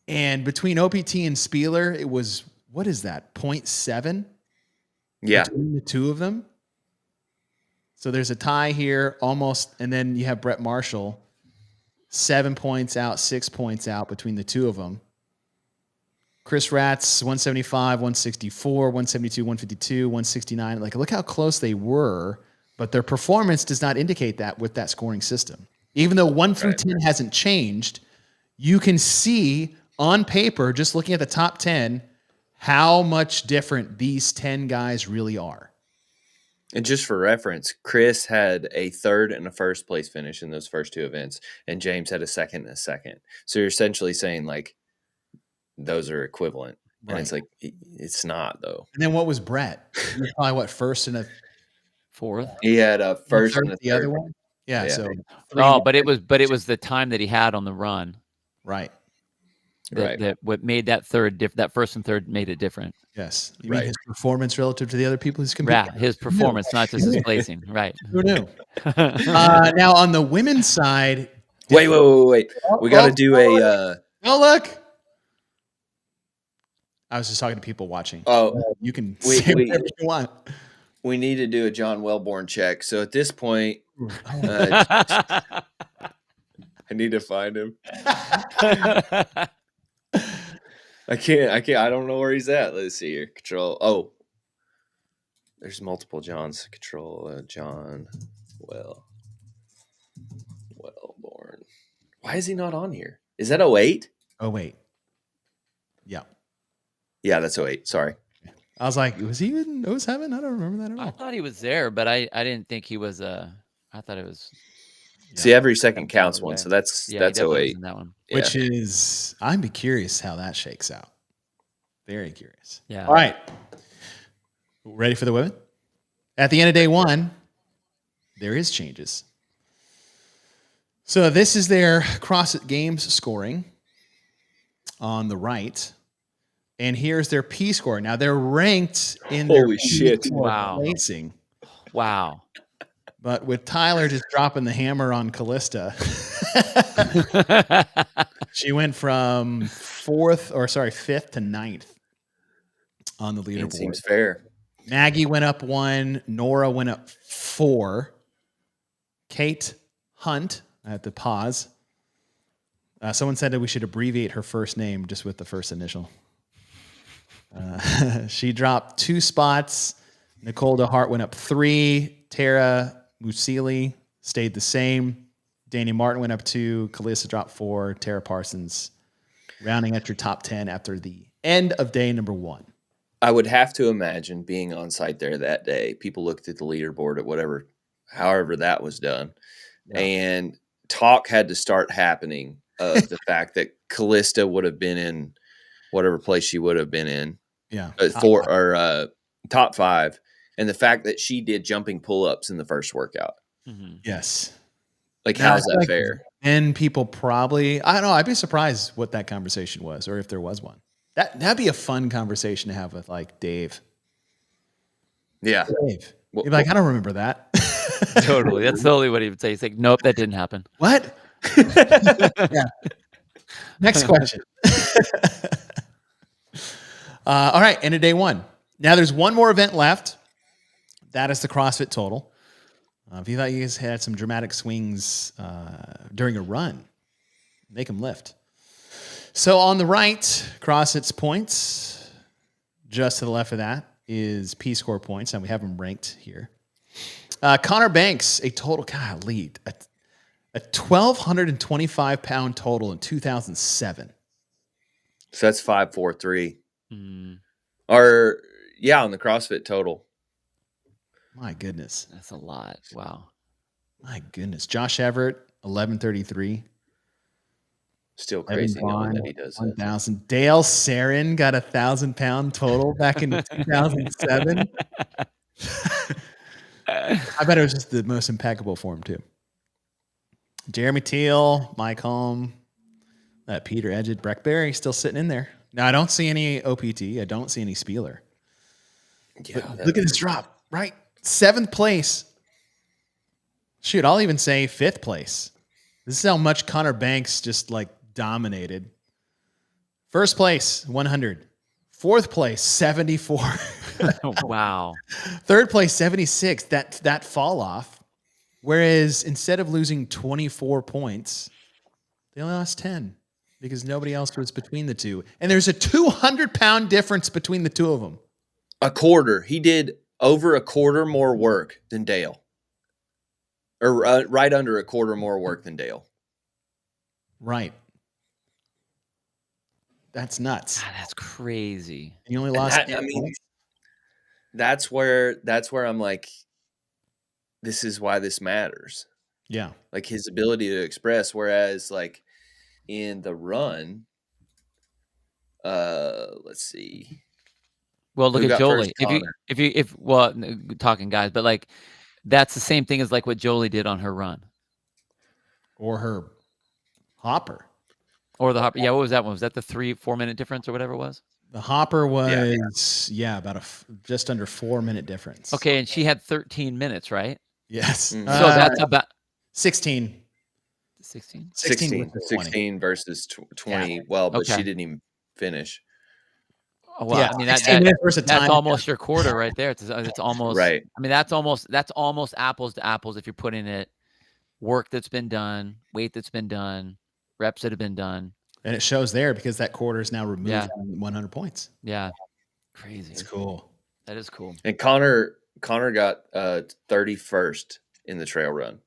And between OPT and Spieler, it was, what is that, 0.7? Yeah. Between the two of them. So there's a tie here almost. And then you have Brett Marshall, 7 points out, 6 points out between the two of them. Chris Ratz, 175, 164, 172, 152, 169. Like, look how close they were, but their performance does not indicate that with that scoring system. Even though 1 through 10 hasn't changed, you can see on paper, just looking at the top 10, how much different these 10 guys really are. And just for reference, Chris had a third and a first place finish in those first two events, and James had a second and a second. So you're essentially saying those are equivalent. Right. And it's it's not, though. And then what was Brett? He was probably first and a fourth. He had a first and a the third. Other one. Yeah. So. But it was the time that he had on the run. Right. That what made that that first and third made it different. Yes. You mean his performance relative to the other people he's competing? Yeah, his performance, not just his placing. Right. Who knew? Now on the women's side. Wait. We got to do a. Oh, look. I was just talking to people watching. Oh, you can say whatever you want. We need to do a John Wellborn check. So at this point, I need to find him. I can't. I don't know where he's at. Let's see here. Control. Oh, there's multiple Johns. Control John Wellborn. Why is he not on here? Is that 08? 08. Yeah. Yeah, that's 08. Sorry. I was like, was he in 07? I don't remember that at all. I thought he was there, but I didn't think he was. I thought it was. See, every second counts one, so that's 08. That one. Yeah. Which is, I'm be curious how that shakes out. Very curious. Yeah. All right. Ready for the women? At the end of day one, there is changes. So this is their CrossFit Games scoring on the right. And here's their P-score. Now they're ranked in their Holy shit. Wow. placing. Wow. But with Tyler just dropping the hammer on Callista, she went from fifth to ninth on the leaderboard. It seems fair. Maggie went up 1. Nora went up 4. Kate Hunt, I have to pause. Someone said that we should abbreviate her first name just with the first initial. She dropped 2 spots. Nicole DeHart went up 3. Tara Musili stayed the same. Danny Martin went up 2. Calissa dropped 4. Tara Parsons rounding at your top 10 after the end of day number 1. I would have to imagine being on site there that day, people looked at the leaderboard at however that was done. Yeah. And talk had to start happening of the fact that Callista would have been in whatever place she would have been in. Yeah. Top 5. And the fact that she did jumping pull-ups in the first workout. Mm-hmm. Yes. Like, how is that fair? And people probably, I don't know, I'd be surprised what that conversation was, or if there was one. That'd be a fun conversation to have with like Dave. Yeah. Dave. You'd be like, I don't remember that. Totally. That's totally what he would say. He's like, nope, that didn't happen. What? Yeah. Next question. All right. End of day 1. Now there's one more event left. That is the CrossFit Total. If you thought you guys had some dramatic swings during a run, make them lift. So on the right, CrossFit's points. Just to the left of that is P-Score points, and we have them ranked here. Connor Banks, a total, lead. A 1,225-pound total in 2007. So that's 543. Mm. Or, on the CrossFit Total. My goodness. That's a lot. Wow. My goodness. Josh Everett, 1133. Still crazy knowing that he does 1,000. Dale Sarin got 1,000-pound total back in 2007. I bet it was just the most impeccable form, too. Jeremy Teal, Mike Holm, Peter Edgett, Breck Berry still sitting in there. Now, I don't see any OPT. I don't see any Spieler. Yeah, look at this drop, right? 7th place. Shoot, I'll even say 5th place. This is how much Connor Banks just like dominated. 1st place, 100. 4th place, 74. Wow. 3rd place, 76. That fall off. Whereas instead of losing 24 points, they only lost 10 because nobody else was between the two. And there's a 200-pound difference between the two of them. A quarter. He did over a quarter more work than Dale. Or right under a quarter more work than Dale. Right. That's nuts. God, that's crazy. And you only lost. That's where I'm like, this is why this matters. Yeah. Like his ability to express. Whereas like in the run, let's see. Well, look at Jolie. If talking guys, but like that's the same thing as like what Jolie did on her run. Or her hopper. Or the hopper. Yeah, what was that one? Was that the 3-4 minute difference or whatever it was? The hopper was, about just under 4 minute difference. Okay, and she had 13 minutes, right? Yes. So that's about 16. 16 versus 20. Yeah. Well, but she didn't even finish. Oh, well, I mean that's almost your quarter right there. It's almost right. I mean that's almost apples to apples if you're putting it work that's been done, weight that's been done, reps that have been done. And it shows there because that quarter is now removed from 100 points. Yeah. Crazy. It's cool. That is cool. And Connor got 31st in the trail run.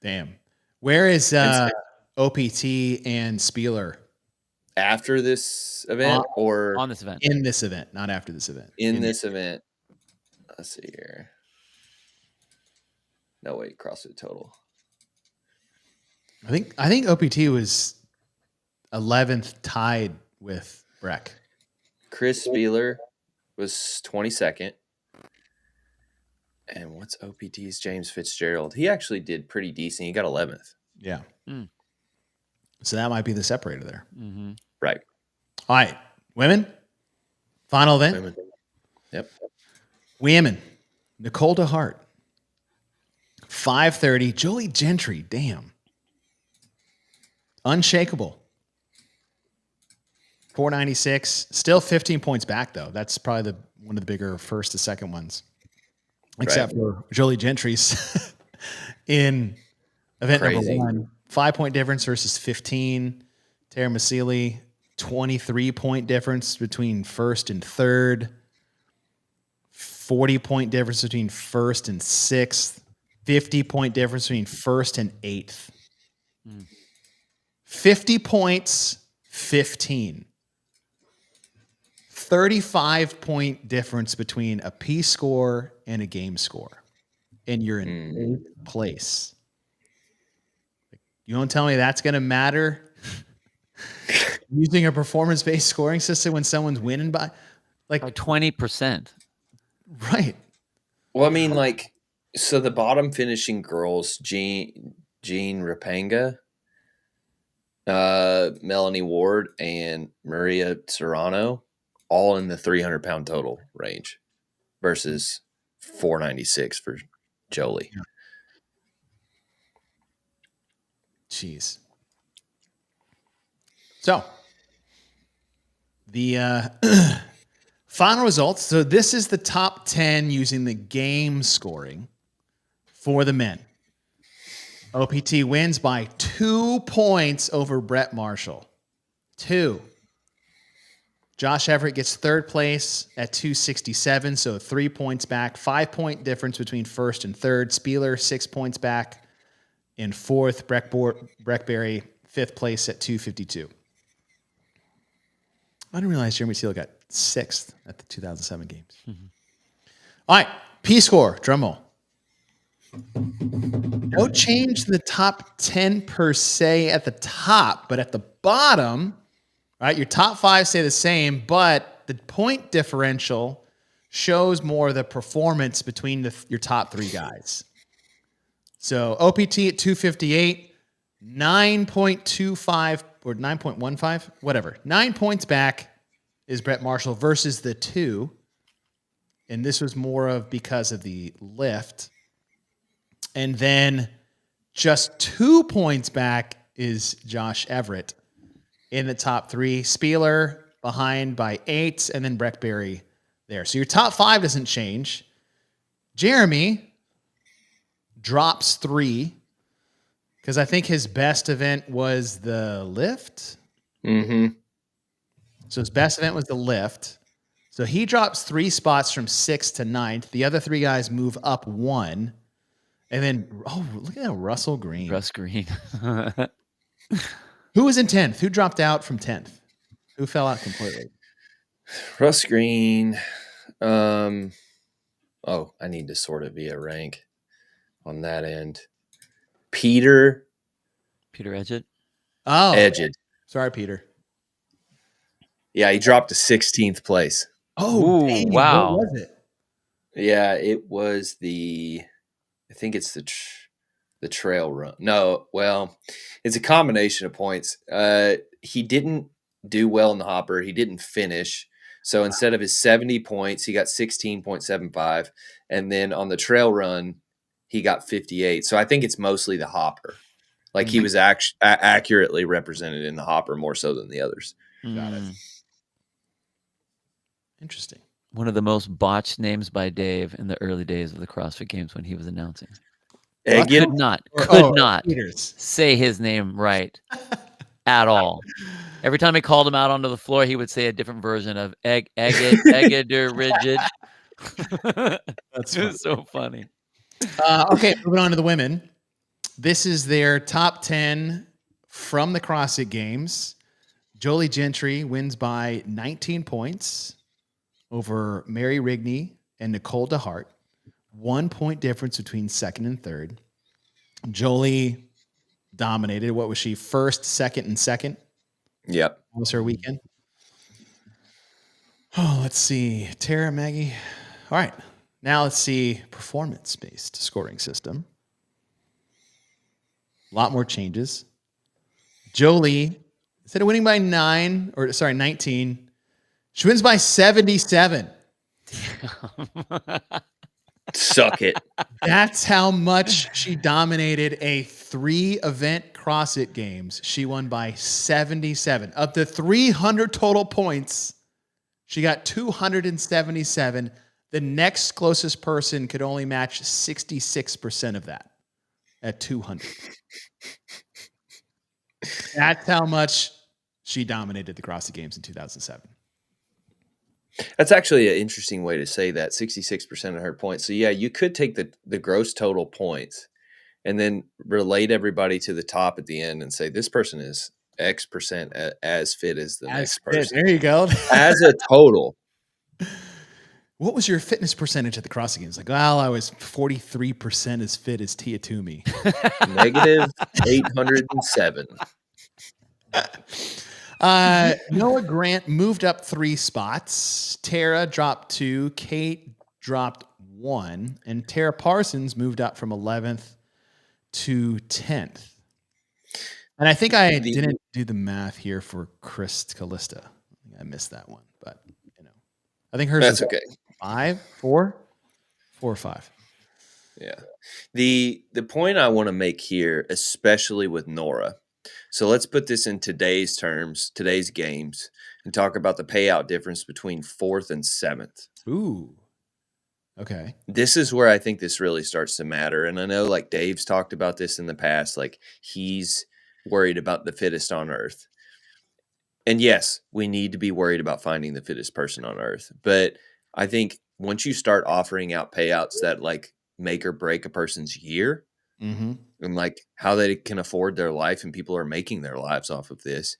Damn. Where is OPT and Spieler? After this event or on this event? In this event, not after this event. In this event. Let's see here. No, wait, CrossFit Total. I think OPT was 11th tied with Breck. Chris Spieler was 22nd. And what's OPT's James Fitzgerald? He actually did pretty decent. He got 11th. Yeah. Mm. So that might be the separator there. Mm-hmm. Right. All right. Women. Final event. Women. Yep. Women. Nicole DeHart. 530. Jolie Gentry, damn. Unshakable. 496. Still 15 points back, though. That's probably one of the bigger first to second ones. Except for Jolie Gentry's in event number 1. 5-point difference versus 15. Tara Masili, 23-point difference between first and third. 40-point difference between first and sixth. 50-point difference between first and eighth. 50 points, 15. 35-point difference between a P-score and a game score. And you're in 8th place. You don't tell me that's going to matter? Using a performance-based scoring system when someone's winning by 20%. Right. Well, I mean, so the bottom finishing girls, Jean Rapanga, Melanie Ward, and Maria Serrano, all in the 300-pound total range versus 496 for Jolie. Yeah. Jeez. So the final results. So this is the top 10 using the game scoring for the men. OPT wins by 2 points over Brett Marshall. 2. Josh Everett gets third place at 267, so 3 points back. 5-point difference between first and third. Spieler, 6 points back. In fourth, Breckberry, 5th place at 252. I didn't realize Jeremy Steele got 6th at the 2007 games. Mm-hmm. All right, P-score, drum roll. No change in the top 10 per se at the top, but at the bottom, right, your top 5 stay the same, but the point differential shows more the performance between your top 3 guys. So OPT at 258, 9.25 or 9.15, whatever. 9 points back is Brett Marshall versus the 2. And this was more of because of the lift. And then just 2 points back is Josh Everett in the top 3. Spieler behind by 8, and then Breckberry there. So your top 5 doesn't change. Jeremy drops 3 because I think his best event was the lift. Mm-hmm. So his best event was the lift. So he drops 3 spots from 6th to 9th. The other 3 guys move up 1. And then, look at that, Russell Green. Russ Green. Who was in 10th? Who dropped out from 10th? Who fell out completely? Russ Green. I need to sort it via rank on that end. Peter Edgett. Oh, Edgett. Sorry, Peter. Yeah, he dropped to 16th place. Oh, dang, wow. What was it? Yeah, it was I think it's the trail run. No, well, it's a combination of points. He didn't do well in the hopper. He didn't finish. So instead of his 70 points, he got 16.75. And then on the trail run, he got 58. So I think it's mostly the hopper. Like he was accurately represented in the hopper more so than the others. Got it. Interesting. One of the most botched names by Dave in the early days of the CrossFit Games when he was announcing. Could not say his name right at all. Every time he called him out onto the floor, he would say a different version of rigid. That's so funny. Okay, moving on to the women. This is their top 10 from the CrossFit Games. Jolie Gentry wins by 19 points over Mary Rigney and Nicole DeHart. 1 point difference between second and third. Jolie dominated. What was she? First, second, and second? Yep. What was her weekend? Oh, let's see. Tara, Maggie. All right. Now let's see performance-based scoring system. A lot more changes. Jolie, instead of winning by 19, she wins by 77. Suck it. That's how much she dominated a 3-event CrossFit Games. She won by 77. Of the 300 total points, she got 277. The next closest person could only match 66% of that at 200. That's how much she dominated the CrossFit Games in 2007. That's actually an interesting way to say that, 66% of her points. So, yeah, you could take the gross total points and then relate everybody to the top at the end and say this person is X percent as fit as the next person. There you go. As a total. What was your fitness percentage at the CrossFit Games? Like, well, I was 43% as fit as Tia Toomey. Negative 807. Noah Grant moved up 3 spots. Tara dropped 2. Kate dropped 1. And Tara Parsons moved up from 11th to 10th. And I think I didn't do the math here for Chris Callista. I missed that one, but I think hers That's is okay. 5, 4 or 5. Yeah. The point I want to make here, especially with Nora. So let's put this in today's terms, today's games, and talk about the payout difference between 4th and 7th. Ooh. Okay. This is where I think this really starts to matter. And I know like Dave's talked about this in the past, like he's worried about the fittest on earth. And yes, we need to be worried about finding the fittest person on earth. But I think once you start offering out payouts that like make or break a person's year, and like how they can afford their life and people are making their lives off of this,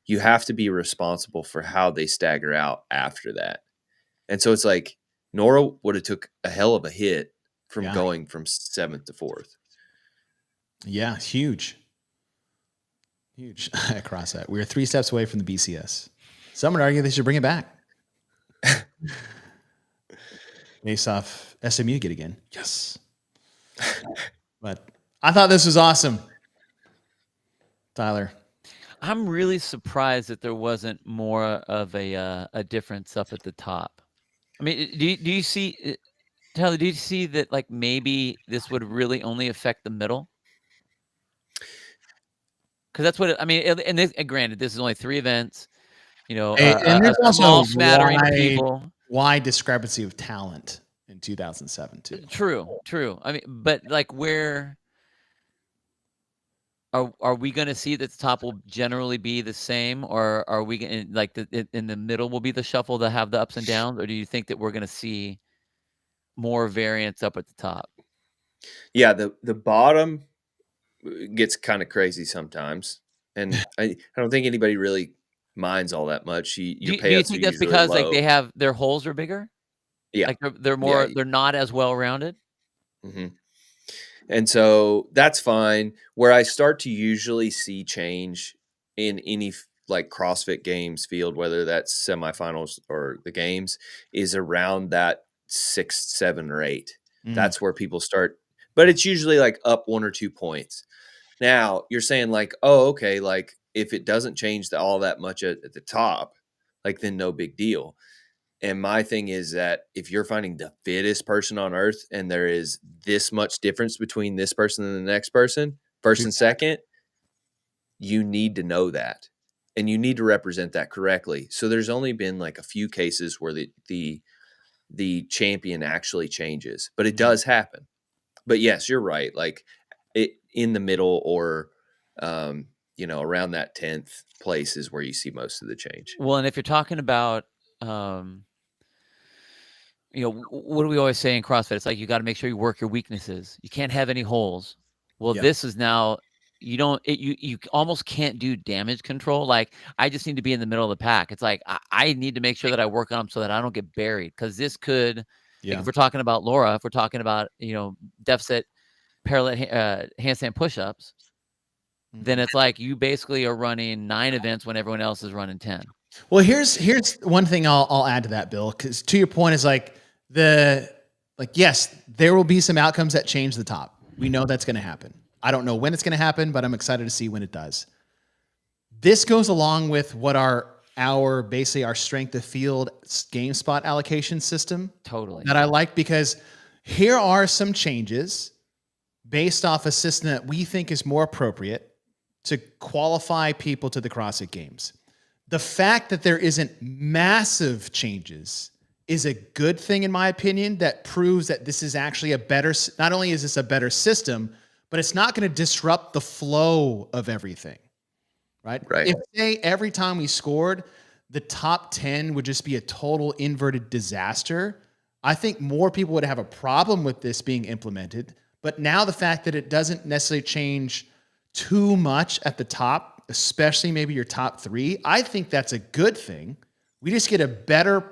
you have to be responsible for how they stagger out after that. And so it's like Nora would have took a hell of a hit from going from 7th to 4th. Yeah, huge across that. We're 3 steps away from the BCS. Some would argue they should bring it back. Face off SMU get again. Yes. But I thought this was awesome. Tyler. I'm really surprised that there wasn't more of a difference up at the top. I mean, do you see, Tyler, do you see that like maybe this would really only affect the middle? Because that's what I mean. And this, granted, this is only 3 events. And there's a small also smattering of people. Wide discrepancy of talent in 2007 too. True. I mean, but like where are we going to see that the top will generally be the same, or are we going to like in the middle will be the shuffle to have the ups and downs, or do you think that we're going to see more variance up at the top? Yeah, the bottom gets kind of crazy sommes, and I don't think anybody really minds all that much. Do you think that's because low. Like they have their holes are bigger? Yeah, like they're more they're not as well rounded. Mm-hmm. And so that's fine. Where I start to usually see change in any like CrossFit Games field, whether that's semifinals or the games, is around that 6, 7, or 8. That's where people start, but it's usually like up 1 or 2 points. Now you're saying like, oh, okay, like if it doesn't change all that much at the top, like then no big deal. And my thing is that if you're finding the fittest person on earth and there is this much difference between this person and the next person, first and second, you need to know that. And you need to represent that correctly. So there's only been like a few cases where the champion actually changes, but it does happen. But yes, you're right. Like it in the middle or, around that 10th place is where you see most of the change. Well, and if you're talking about, what do we always say in CrossFit? It's like you got to make sure you work your weaknesses. You can't have any holes. Well, this is now you almost can't do damage control. Like I just need to be in the middle of the pack. It's like I need to make sure that I work on them so that I don't get buried, because this could. Like if we're talking about Laura, if we're talking about deficit parallel handstand push-ups, then it's like you basically are running 9 events when everyone else is running 10. Well, here's one thing I'll add to that, Bill, because to your point is like yes, there will be some outcomes that change the top. We know that's going to happen. I don't know when it's going to happen, but I'm excited to see when it does. This goes along with what basically our strength of field game spot allocation system. Totally. That I like, because Here are some changes based off a system that we think is more appropriate to qualify people to the CrossFit Games. The fact that there isn't massive changes is a good thing, in my opinion, that proves that this is actually a better, not only is this a better system, but it's not going to disrupt the flow of everything, right? If, say, every time we scored, the top 10 would just be a total inverted disaster, I think more people would have a problem with this being implemented. But now the fact that it doesn't necessarily change too much at the top, especially maybe your top 3, I think that's a good thing. We just get a better,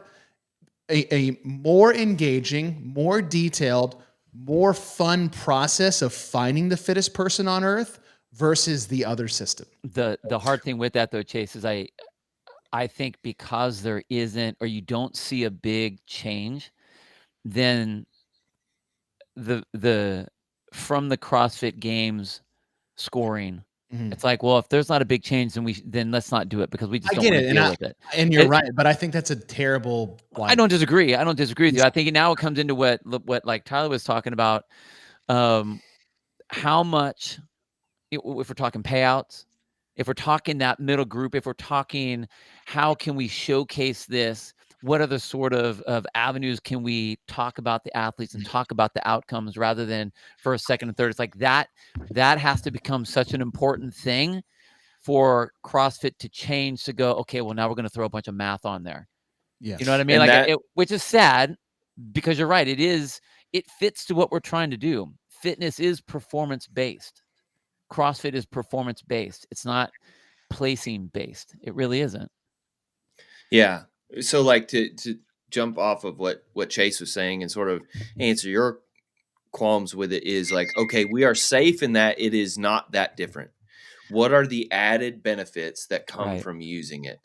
a more engaging, more detailed, more fun process of finding the fittest person on earth versus the other system. The hard thing with that though, Chase, is I think because there isn't, or you don't see a big change, then the from the CrossFit Games scoring, it's like, well, if there's not a big change, then let's not do it because we just don't want to deal with it. And you're right, but I think that's a terrible. I don't disagree. I don't disagree with you. I think now it comes into what like Tyler was talking about, how much, if we're talking payouts, if we're talking that middle group, if we're talking how can we showcase this, what other sort of avenues can we talk about the athletes and talk about the outcomes rather than first, second, and third? It's like that has to become such an important thing for CrossFit to change, to go, okay, well, now we're going to throw a bunch of math on there. Yeah. You know what I mean? And like which is sad because you're right. It fits to what we're trying to do. Fitness is performance-based. CrossFit is performance-based. It's not placing-based. It really isn't. Yeah. So like to jump off of what Chase was saying and sort of answer your qualms with it is like, okay, we are safe in that it is not that different. What are the added benefits that come from using it?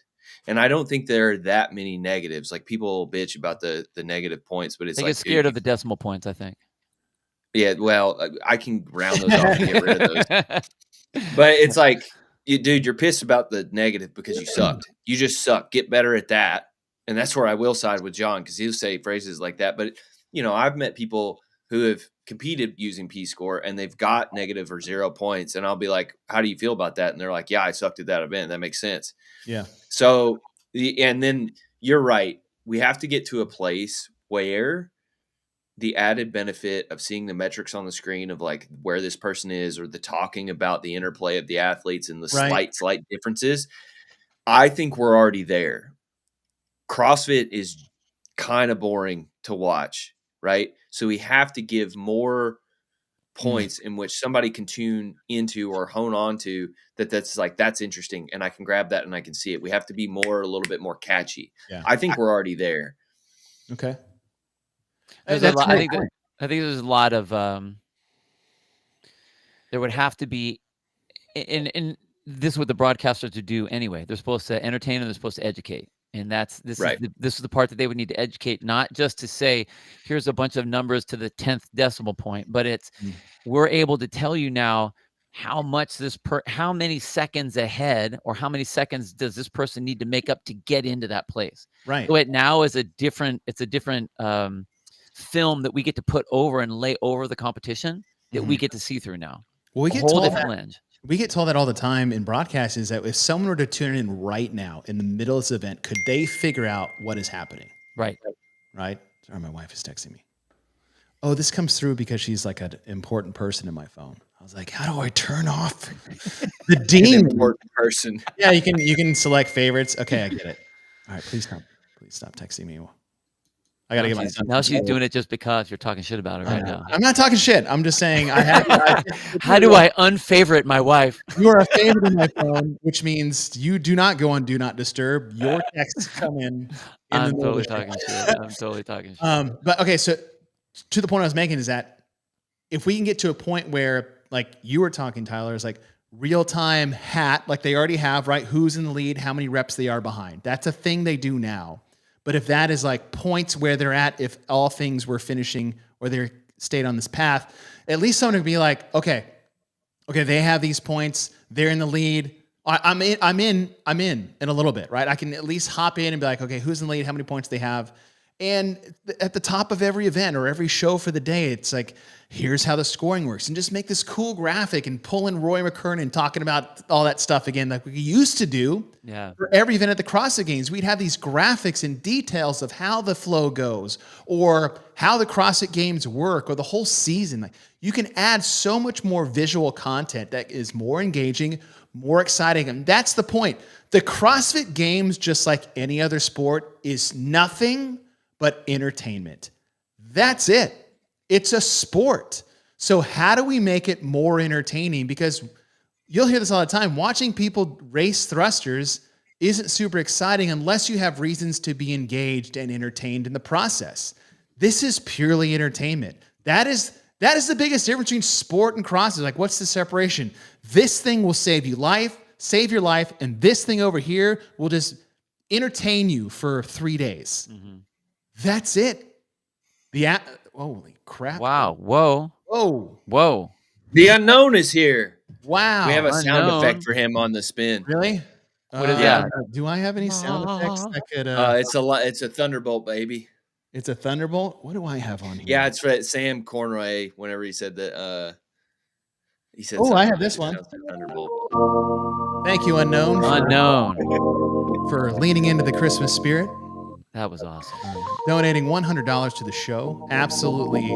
And I don't think there are that many negatives. Like people bitch about the negative points, but it's they get scared of the decimal points, I think. Yeah, well, I can round those off and get rid of those. But it's like, dude, you're pissed about the negative because you sucked. You just suck. Get better at that. And that's where I will side with John because he'll say phrases like that. But, you know, I've met people who have competed using P-Score and they've got negative or 0 points. And I'll be like, how do you feel about that? And they're like, yeah, I sucked at that event. That makes sense. Yeah. So, and then you're right. We have to get to a place where the added benefit of seeing the metrics on the screen of like where this person is or the talking about the interplay of the athletes and the slight differences, I think we're already there. CrossFit is kind of boring to watch, right? So we have to give more points in which somebody can tune into or hone on to that's like, that's interesting. And I can grab that and I can see it. We have to be a little bit more catchy. Yeah. I think we're already there. Okay. I think there's a lot of there would have to be, and this is what the broadcasters would do anyway. They're supposed to entertain and they're supposed to educate. And this is the part that they would need to educate, not just to say, here's a bunch of numbers to the 10th decimal point, but it's we're able to tell you now how much how many seconds ahead or how many seconds does this person need to make up to get into that place. Right. So it now is a different film that we get to put over and lay over the competition that we get to see through now. Well, we get told that lens. We get told that all the time in broadcasts is that if someone were to tune in right now in the middle of this event, could they figure out what is happening? Right. Right. Sorry, my wife is texting me. Oh, this comes through because she's like an important person in my phone. I was like, how do I turn off the demon? Important person. Yeah, you can select favorites. Okay, I get it. All right, please stop texting me. I gotta get my son. Now she's doing it just because you're talking shit about her right now. I'm not talking shit. I'm just saying how do I unfavorite my wife? You are a favorite in my phone, which means you do not go on Do Not Disturb. Your texts come in I'm totally talking shit. I'm totally talking shit. But okay, so to the point I was making is that if we can get to a point where, like you were talking, Tyler, is like real-time hat, like they already have, right? Who's in the lead, how many reps they are behind. That's a thing they do now. But if that is like points where they're at, if all things were finishing or they stayed on this path, at least someone would be like, okay, they have these points. They're in the lead. I'm in a little bit, right? I can at least hop in and be like, okay, who's in the lead? How many points they have? And at the top of every event or every show for the day, it's like, here's how the scoring works. And just make this cool graphic and pull in Roy McKernan talking about all that stuff again, like we used to do for every event at the CrossFit Games. We'd have these graphics and details of how the flow goes or how the CrossFit Games work or the whole season. Like, you can add so much more visual content that is more engaging, more exciting. And that's the point. The CrossFit Games, just like any other sport, is nothing but entertainment. That's it. It's a sport. So how do we make it more entertaining? Because you'll hear this all the time. Watching people race thrusters isn't super exciting unless you have reasons to be engaged and entertained in the process. This is purely entertainment. That is the biggest difference between sport and CrossFit. Like, what's the separation? This thing will save your life, and this thing over here will just entertain you for 3 days. Mm-hmm. That's it. Holy crap. Wow. Whoa. Whoa. Whoa. The unknown is here. Wow. We have a sound effect for him on the spin. Really? What is that? Do I have any sound effects that could... It's a thunderbolt, baby. It's a thunderbolt? What do I have on here? Yeah, it's for Sam Cornway whenever he said that... he said, I have this one. Thunderbolt. Thank you, Unknown. For leaning into the Christmas spirit. That was awesome. Donating $100 to the show. Absolutely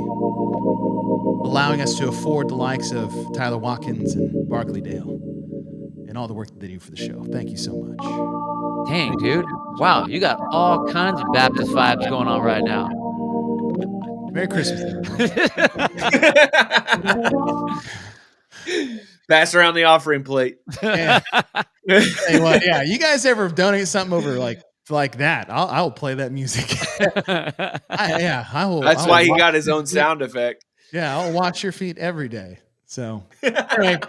allowing us to afford the likes of Tyler Watkins and Barkley Dale and all the work that they do for the show. Thank you so much. Dang, dude. Wow, you got all kinds of Baptist vibes going on right now. Merry Christmas, everyone. Pass around the offering plate. Yeah. Hey, well, yeah, you guys ever donate something over like that? I'll play that music. I will. That's why he got his own sound effect. Yeah, I'll watch your feet every day. So, anyway,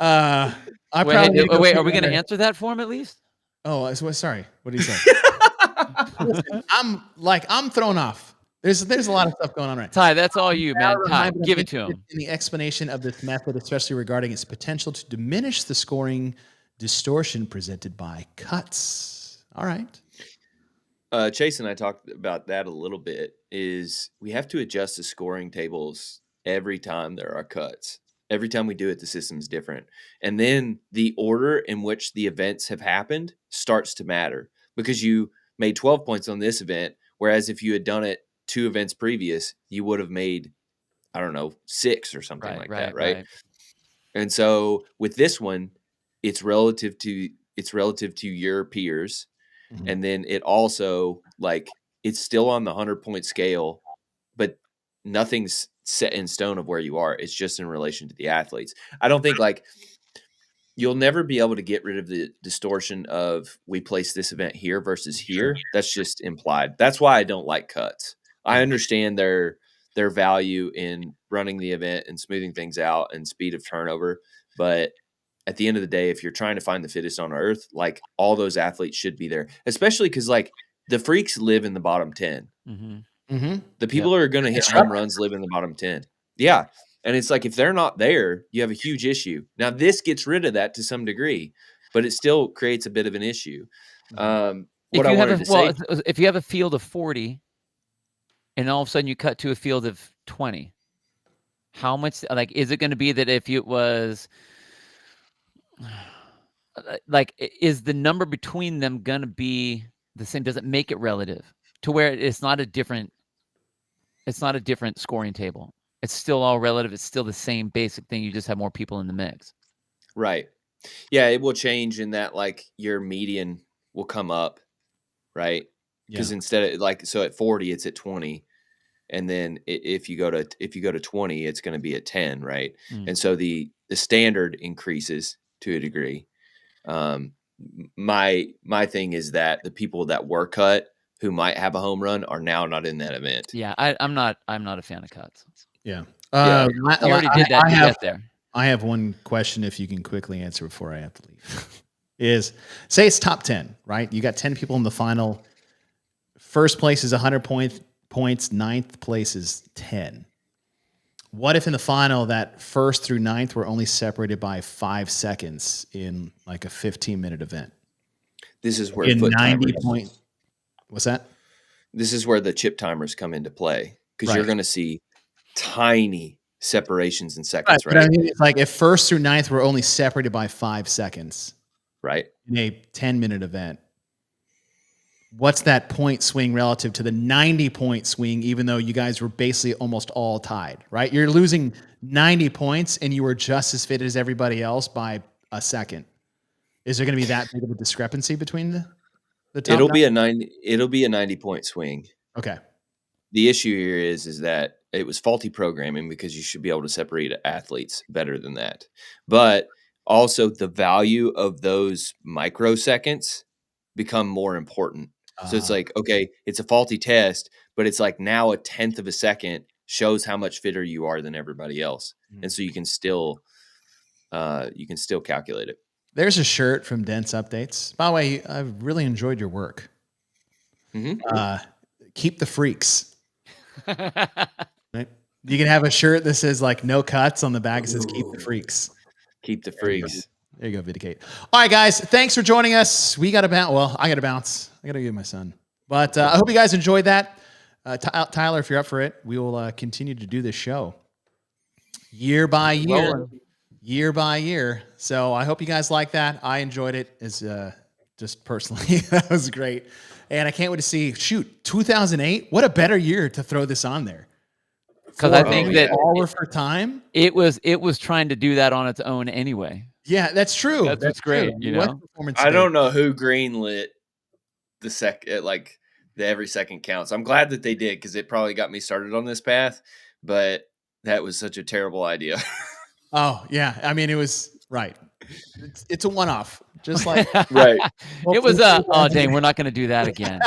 are we going to answer that for him at least? Oh, sorry. What did he say? Listen, I'm thrown off. There's a lot of stuff going on right now. Ty, that's all you, man. Ty, give it to him. In the explanation of this method, especially regarding its potential to diminish the scoring distortion presented by cuts. All right. Chase and I talked about that a little bit. Is we have to adjust the scoring tables every time there are cuts. Every time we do it, the system's different. And then the order in which the events have happened starts to matter because you made 12 points on this event, whereas if you had done it 2 events previous, you would have made, 6 or something like that, right? And so with this one, it's relative to your peers. Mm-hmm. And then it also, it's still on the 100-point scale, but nothing's set in stone of where you are. It's just in relation to the athletes. I don't think you'll never be able to get rid of the distortion of we place this event here versus here. That's just implied. That's why I don't like cuts. I understand their value in running the event and smoothing things out and speed of turnover. But at the end of the day, if you're trying to find the fittest on earth, all those athletes should be there, especially because the freaks live in the bottom 10. Mm-hmm. Mm-hmm. The people who are going to hit home runs live in the bottom 10. Yeah. And it's if they're not there, you have a huge issue. Now, this gets rid of that to some degree, but it still creates a bit of an issue. If you have a field of 40 and all of a sudden you cut to a field of 20, how much, is it going to be that if it was, is the number between them going to be the same? Does it make it relative to where it's not a different scoring table? It's still all relative. It's still the same basic thing. You just have more people in the mix. Right. Yeah, it will change in that your median will come up, right? Because instead of so at 40, it's at 20. And then if you go to 20, it's going to be at 10, right? Mm. And so the standard increases to a degree. My thing is that the people that were cut who might have a home run are now not in that event. Yeah, I'm not a fan of cuts. Yeah. I already did that. You got there. I have one question if you can quickly answer before I have to leave. Say it's top 10, right? You got 10 people in the final. First place is 100 points. Ninth place is 10. What if in the final that first through ninth were only separated by 5 seconds in a 15-minute event? This is where in 90 point. What's that? this is where the chip timers come into play, because you're Right. going to see tiny separations in Right, seconds, but I right? mean, it's like if first through ninth were only separated by 5 seconds Right. in a 10-minute event, what's that point swing relative to the 90-point swing, even though you guys were basically almost all tied, right? You're losing 90 points and you were just as fit as everybody else by a second. Is there going to be that big of a discrepancy between the top? It'll be a 90-point swing. Okay. The issue here is that it was faulty programming, because you should be able to separate athletes better than that. But also the value of those microseconds become more important. So it's like, okay, it's a faulty test, but it's like now a 1/10 of a second shows how much fitter you are than everybody else. And so you can still calculate it. There's a shirt from Dense Updates. By the way, I've really enjoyed your work. Keep the freaks. Right? You can have a shirt that says like no cuts on the back. It says keep the freaks. Keep the freaks. There you go, Vindicate. All right, guys. Thanks for joining us. We got to bounce. Well, I got to bounce. I got to give my son. But I hope you guys enjoyed that. Tyler, if you're up for it, we will continue to do this show year by year. Year by year. So I hope you guys like that. I enjoyed it as just personally. That was great. And I can't wait to see, 2008. What a better year to throw this on there. Because I think that all for time. It was trying to do that on its own anyway. Yeah, that's true. That's what's great. True. You know, I don't know who greenlit the every second counts. I'm glad that they did, because it probably got me started on this path, but that was such a terrible idea. Oh, yeah. I mean, it was right. It's a one-off. Just like right. It was oh dang, we're not going to do that again.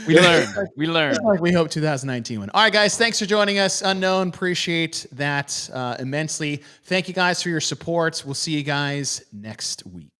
We learned. Like we hope 2019 win. All right, guys, thanks for joining us. Unknown, appreciate that immensely. Thank you guys for your support. We'll see you guys next week.